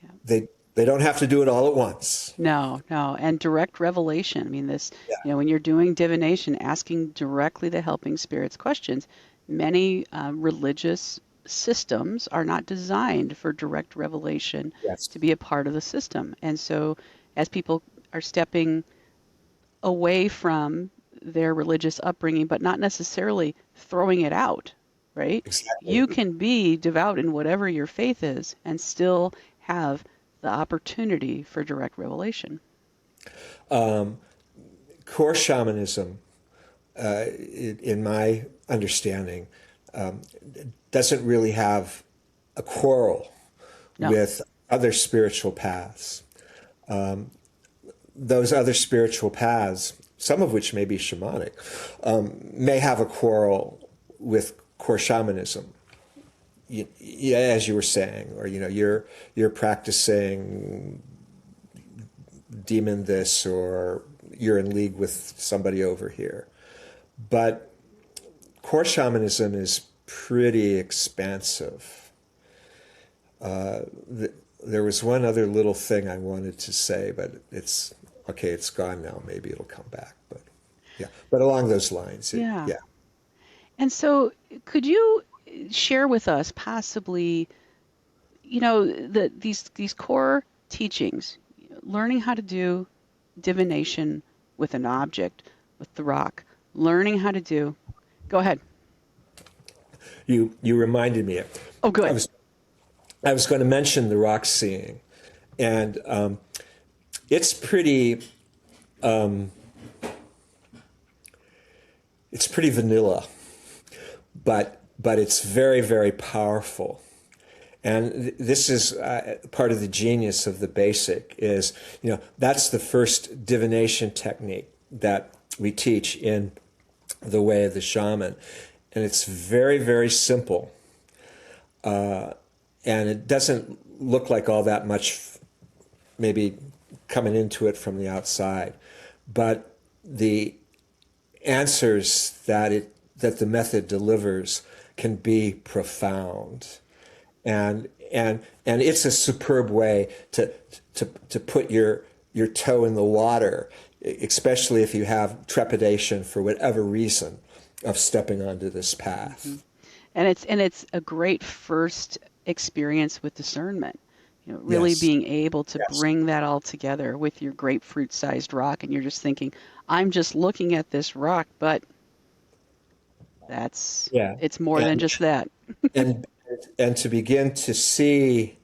Yeah. They don't have to do it all at once. No. And direct revelation. I mean, this, Yeah. when you're doing divination, asking directly the helping spirits questions, many religious systems are not designed for direct revelation Yes. to be a part of the system. And so as people are stepping away from their religious upbringing, but not necessarily throwing it out, right? Exactly. You can be devout in whatever your faith is and still have the opportunity for direct revelation. Core shamanism, in my understanding, doesn't really have a quarrel with other spiritual paths. Those other spiritual paths, some of which may be shamanic, may have a quarrel with core shamanism. As you were saying, or you're practicing demon this, or you're in league with somebody over here. But core shamanism is pretty expansive. There was one other little thing I wanted to say, but it's gone now. Maybe it'll come back. But yeah, but along those lines. Yeah. Yeah. And so could you share with us possibly, these core teachings, learning how to do divination with an object, with the rock, learning how to do, go ahead. You reminded me of. Oh, good. I was going to mention the rock seeing, and it's pretty vanilla, but it's very, very powerful. And this is part of the genius of the basic is, that's the first divination technique that we teach in the way of the shaman. And it's very, very simple. And it doesn't look like all that much maybe coming into it from the outside. But the answers that the method delivers can be profound. And it's a superb way to put your toe in the water, especially if you have trepidation for whatever reason of stepping onto this path. Mm-hmm. And it's a great first experience with discernment. Really Yes. being able to Yes. bring that all together with your grapefruit-sized rock, and you're just thinking, I'm just looking at this rock, but it's more than just that. and to begin to see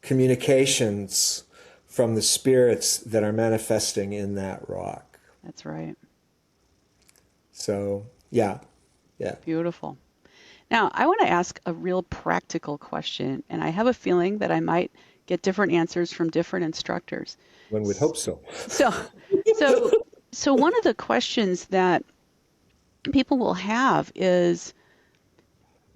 communications from the spirits that are manifesting in that rock. That's right. So, yeah. Beautiful. Now, I want to ask a real practical question, and I have a feeling that I might get different answers from different instructors. One would hope so. So one of the questions that people will have is,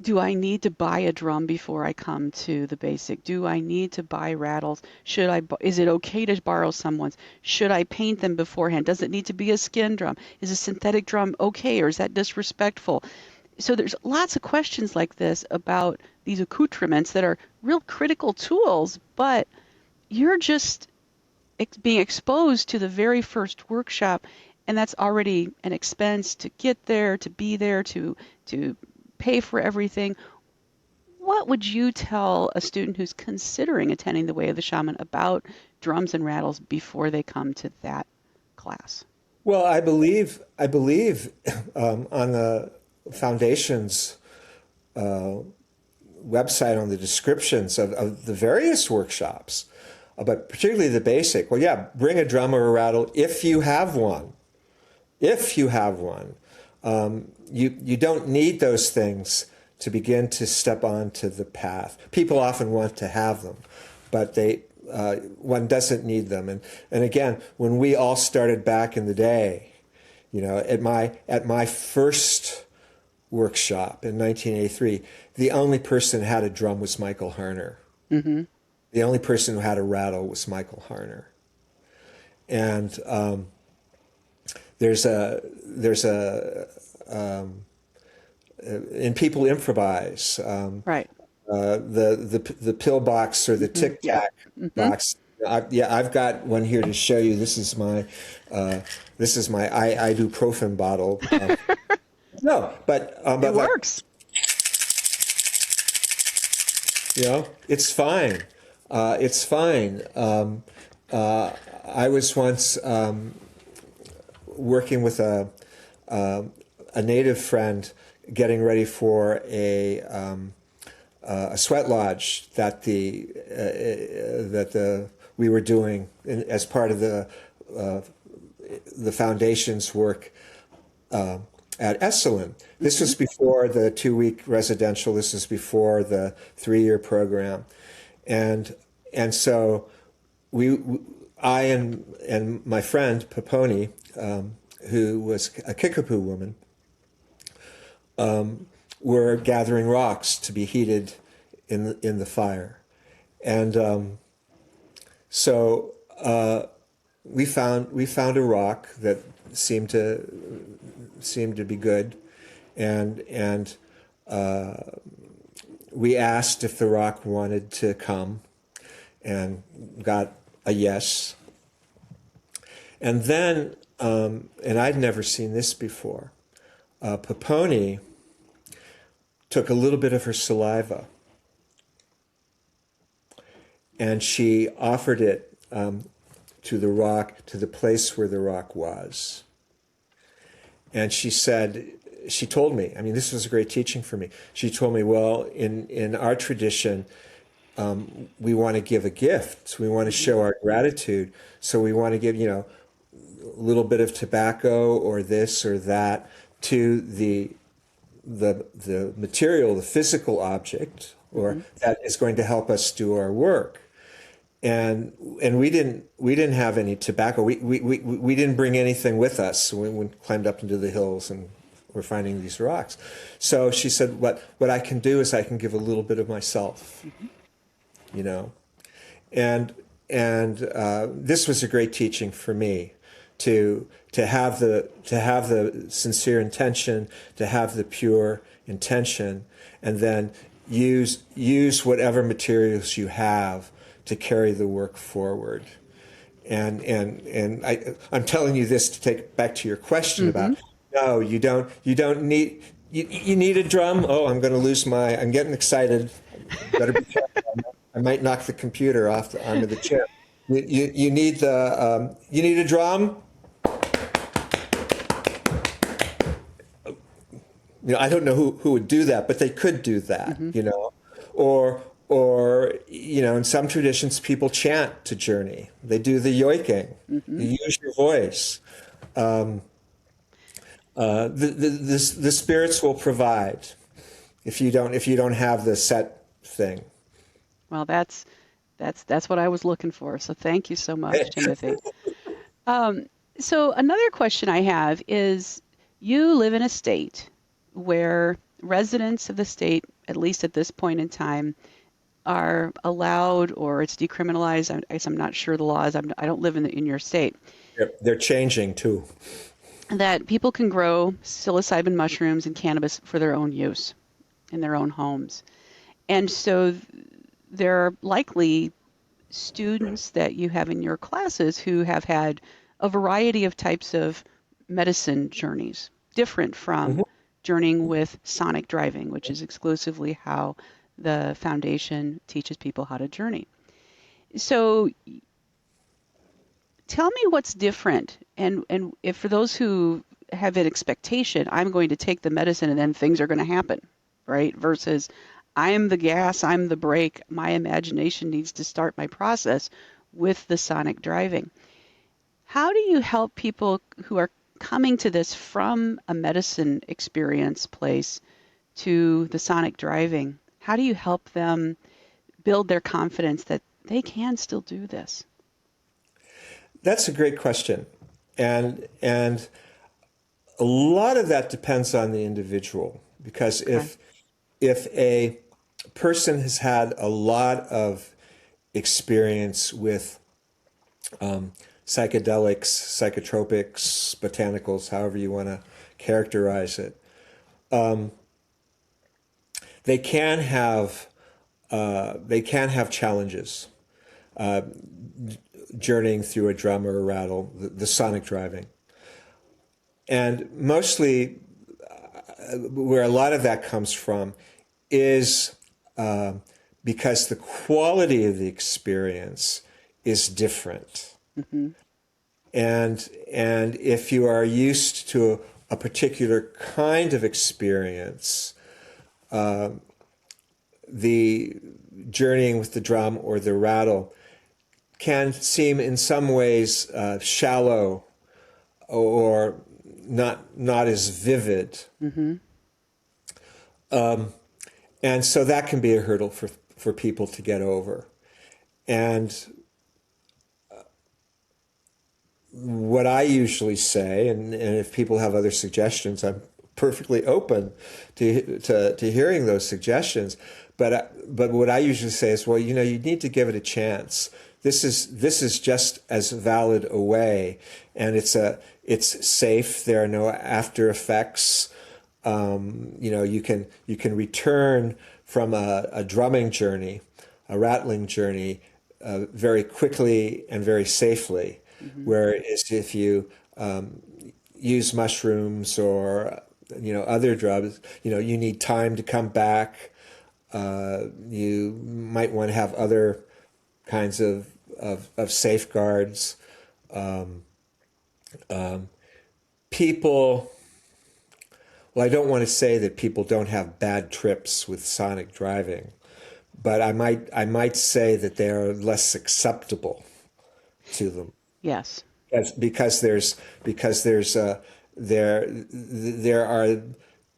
do I need to buy a drum before I come to the basic? Do I need to buy rattles? Is it okay to borrow someone's? Should I paint them beforehand? Does it need to be a skin drum? Is a synthetic drum okay, or is that disrespectful? So there's lots of questions like this about these accoutrements that are real critical tools, but you're just being exposed to the very first workshop and that's already an expense to get there, to be there, to pay for everything. What would you tell a student who's considering attending the Way of the Shaman about drums and rattles before they come to that class? Well, I believe on the foundation's website, on the descriptions of the various workshops, but particularly the basic. Well, yeah, bring a drum or a rattle if you have one. If you have one, you don't need those things to begin to step onto the path. People often want to have them, but one doesn't need them. And again, when we all started back in the day, at my first workshop in 1983, the only person who had a drum was Michael Harner. Mm-hmm. The only person who had a rattle was Michael Harner. And and people improvise. Right. The pillbox or the tic tac box. I've got one here to show you. This is my ibuprofen bottle. No, but It works. It's fine. It's fine. I was once working with a native friend, getting ready for a sweat lodge that we were doing as part of the foundation's work at Esalen. This was before the 2-week residential. This was before the 3-year program, and so I and my friend Paponi, who was a Kickapoo woman, were gathering rocks to be heated in the fire, and so we found a rock that seemed to be good, and we asked if the rock wanted to come, and got a yes. And then, and I'd never seen this before, Paponi took a little bit of her saliva and she offered it to the rock, to the place where the rock was. And she told me, I mean, this was a great teaching for me. She told me, well, in our tradition, we want to give a gift. We want to show our gratitude. So we want to give, a little bit of tobacco or this or that to the material, the physical object, or that is going to help us do our work. And we didn't have any tobacco. We didn't bring anything with us when we climbed up into the hills and we're finding these rocks. So she said, what I can do is I can give a little bit of myself, and this was a great teaching for me to have the sincere intention, to have the pure intention, and then use whatever materials you have to carry the work forward. And I'm telling you this to take back to your question about, no, you don't need, you need a drum. Oh, I'm getting excited. Better be careful. I might knock the computer onto the chair. You need a drum. I don't know who would do that, but they could do that, or in some traditions, people chant to journey. They do the yoiking. You use your voice. The spirits will provide if you don't have the set thing. Well, that's what I was looking for. So thank you so much, Timothy. So another question I have is, you live in a state where residents of the state, at least at this point in time, are allowed, or it's decriminalized. I guess I'm not sure the laws. I don't live in your state. They're changing too. That people can grow psilocybin mushrooms and cannabis for their own use in their own homes. And so there are likely students that you have in your classes who have had a variety of types of medicine journeys, different from journeying with sonic driving, which is exclusively how the foundation teaches people how to journey. So tell me what's different. And if for those who have an expectation, I'm going to take the medicine and then things are going to happen, right? Versus I'm the gas, I'm the brake. My imagination needs to start my process with the sonic driving. How do you help people who are coming to this from a medicine experience place to the sonic driving? How do you help them build their confidence that they can still do this? That's a great question. And a lot of that depends on the individual, because if a person has had a lot of experience with psychedelics, psychotropics, botanicals, however you want to characterize it, they can have challenges journeying through a drum or a rattle, the sonic driving. And mostly where a lot of that comes from is because the quality of the experience is different. And if you are used to a particular kind of experience, the journeying with the drum or the rattle can seem in some ways shallow or not as vivid. And so that can be a hurdle for people to get over. And what I usually say, and if people have other suggestions, I'm perfectly open to hearing those suggestions. But what I usually say is, well, you need to give it a chance. This is just as valid a way, and it's safe. There are no after effects. You can return from a drumming journey, a rattling journey, very quickly and very safely. Whereas if you use mushrooms or other drugs, you need time to come back. You might want to have other kinds of safeguards. People, well, I don't want to say that people don't have bad trips with sonic driving, but I might say that they are less acceptable to them. Yes. Because there are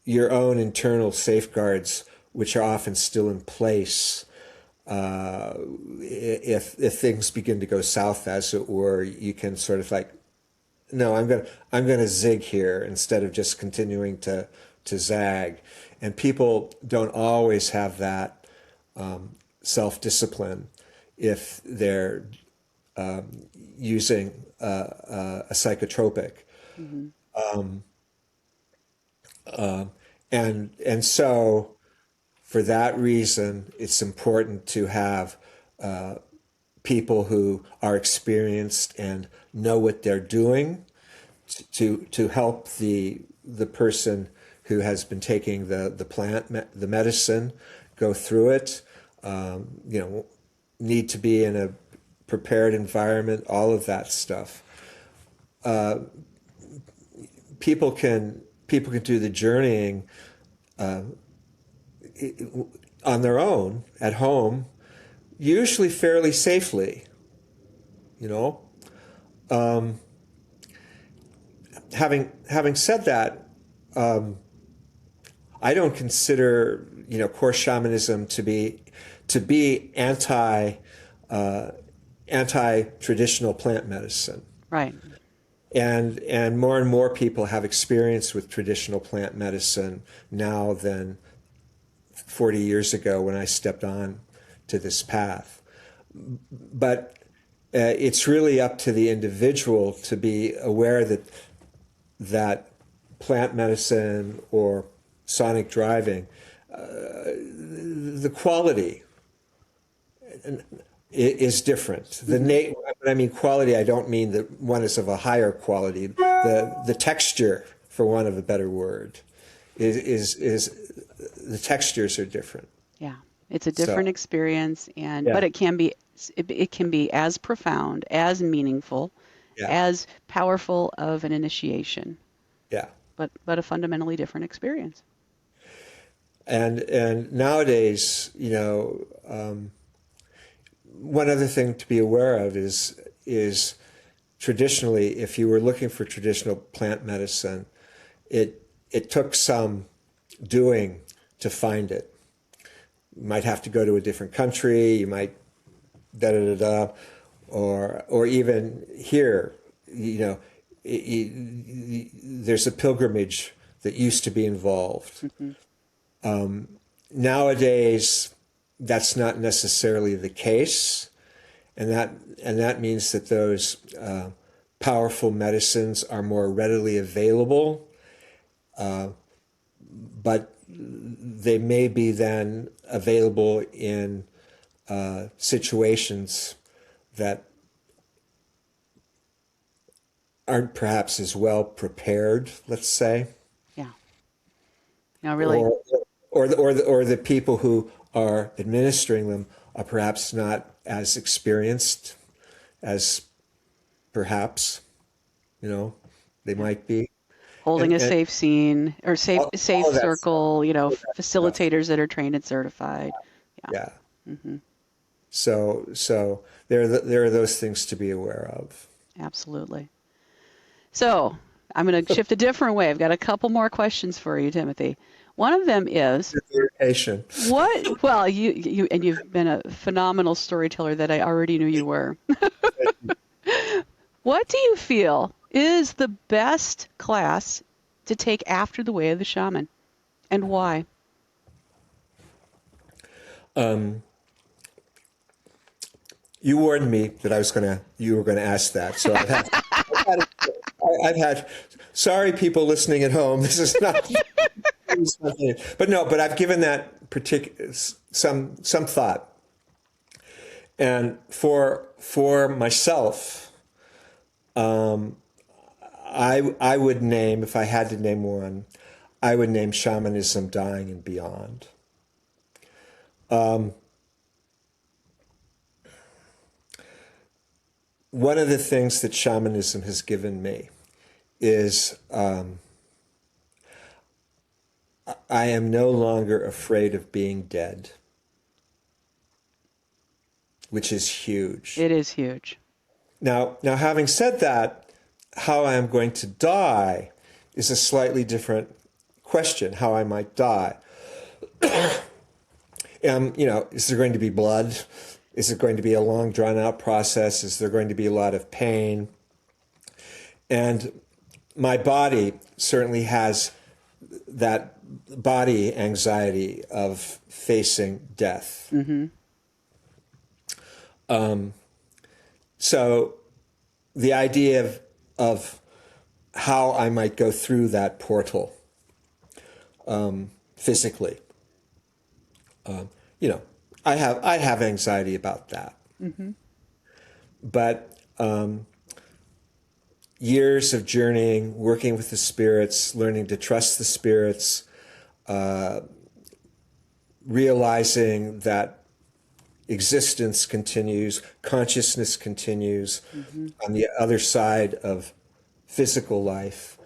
your own internal safeguards which are often still in place. If things begin to go south, as it were, you can sort of like, no, I'm gonna zig here instead of just continuing to zag. And people don't always have that self-discipline if they're using a psychotropic. And so for that reason, it's important to have people who are experienced and know what they're doing to help the person who has been taking the medicine go through it. Need to be in a prepared environment, all of that stuff. People can do the journeying on their own at home, usually fairly safely. Having said that, I don't consider core shamanism to be anti-traditional plant medicine. Right. And more people have experience with traditional plant medicine now than 40 years ago when I stepped on to this path. But it's really up to the individual to be aware that plant medicine or sonic driving, the quality, is different. When I mean quality, I don't mean that one is of a higher quality. The texture, for want of a better word, is the textures are different. Yeah, it's a So different experience, and yeah, but it can be as profound, as meaningful, yeah, as powerful of an initiation, yeah. but a fundamentally different experience. And nowadays, one other thing to be aware of is traditionally, if you were looking for traditional plant medicine, it took some doing to find it. You might have to go to a different country. You might da da da da, or even here, there's a pilgrimage that used to be involved. Hmm. Nowadays, that's not necessarily the case, and that means that those powerful medicines are more readily available, but they may be then available in situations that aren't perhaps as well prepared, let's say, Yeah. Now, really, or or the people who are administering them are perhaps not as experienced as perhaps they yeah, might be, holding a and safe scene or safe all of that stuff, circle, stuff. facilitators that are trained and certified. Yeah. Yeah. Hmm. So there are those things to be aware of. Absolutely. So I'm going to shift a different way. I've got a couple more questions for you, Timothy. One of them is, Irritation. well, and you've been a phenomenal storyteller that I already knew you were. What do you feel is the best class to take after the Way of the Shaman, and why? You warned me that you were gonna ask that, so I've had. Sorry, people listening at home. This is not. But no, but I've given that particular some thought, and for myself, I would name, if I had to name one, I would name Shamanism, Dying and Beyond. One of the things that shamanism has given me is I am no longer afraid of being dead, which is huge. It is huge. Now, having said that, how I am going to die is a slightly different question. How I might die. Is there going to be blood? Is it going to be a long, drawn-out process? Is there going to be a lot of pain? And my body certainly has that body anxiety of facing death. Mm-hmm. So the idea of how I might go through that portal physically, I have anxiety about that. Mm-hmm. But years of journeying, working with the spirits, learning to trust the spirits, realizing that existence continues, consciousness continues Mm-hmm. on the other side of physical life.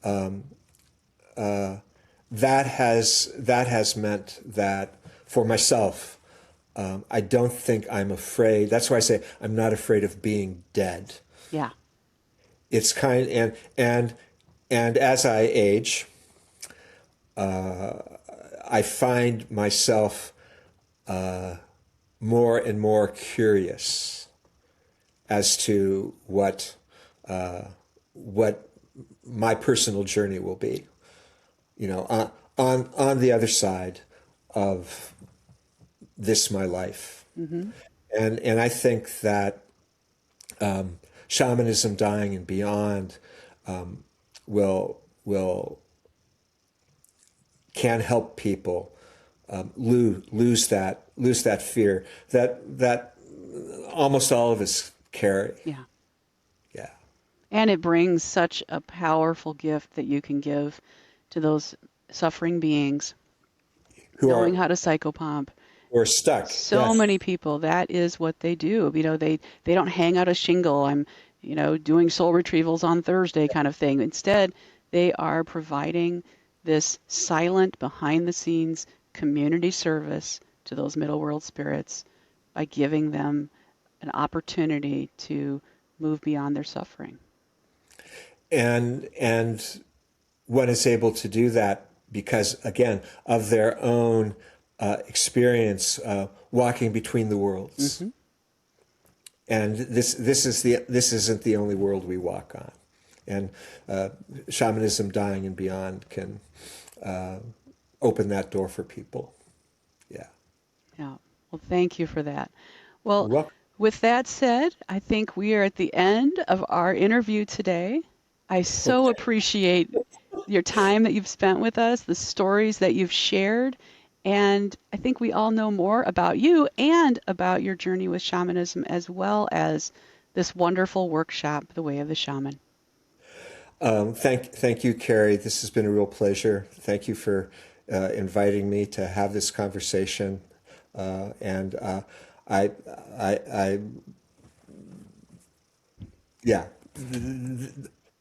That has meant that for myself, I don't think I'm afraid. That's why I say I'm not afraid of being dead. Yeah. It's and as I age, I find myself more and more curious as to what my personal journey will be. On the other side of this, my life, Mm-hmm. and I think that shamanism, dying and beyond, will can help people lose that fear. That almost all of us carry. Yeah. Yeah. And it brings such a powerful gift that you can give to those suffering beings, Who knowing are how to psychopomp. who are stuck. So Yes. many people, that is what they do. They don't hang out a shingle. I'm, doing soul retrievals on Thursday kind of thing. Instead, they are providing this silent, behind the scenes community service to those middle world spirits by giving them an opportunity to move beyond their suffering. And one is able to do that because, again, of their own experience walking between the worlds. Mm-hmm. And this isn't the only world we walk on. And shamanism, dying and beyond, can open that door for people. Yeah. Yeah. Well, thank you for that. Well, You're welcome. with that said, I think we are at the end of our interview today. I so appreciate your time that you've spent with us, the stories that you've shared, and I think we all know more about you and about your journey with shamanism, as well as this wonderful workshop, The Way of the Shaman. Thank you, Kerri. This has been a real pleasure. Thank you for inviting me to have this conversation. And yeah,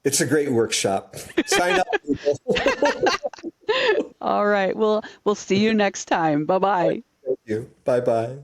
it's a great workshop. Sign up, people. All right. We'll see you next time. Bye-bye. Thank you. Bye-bye.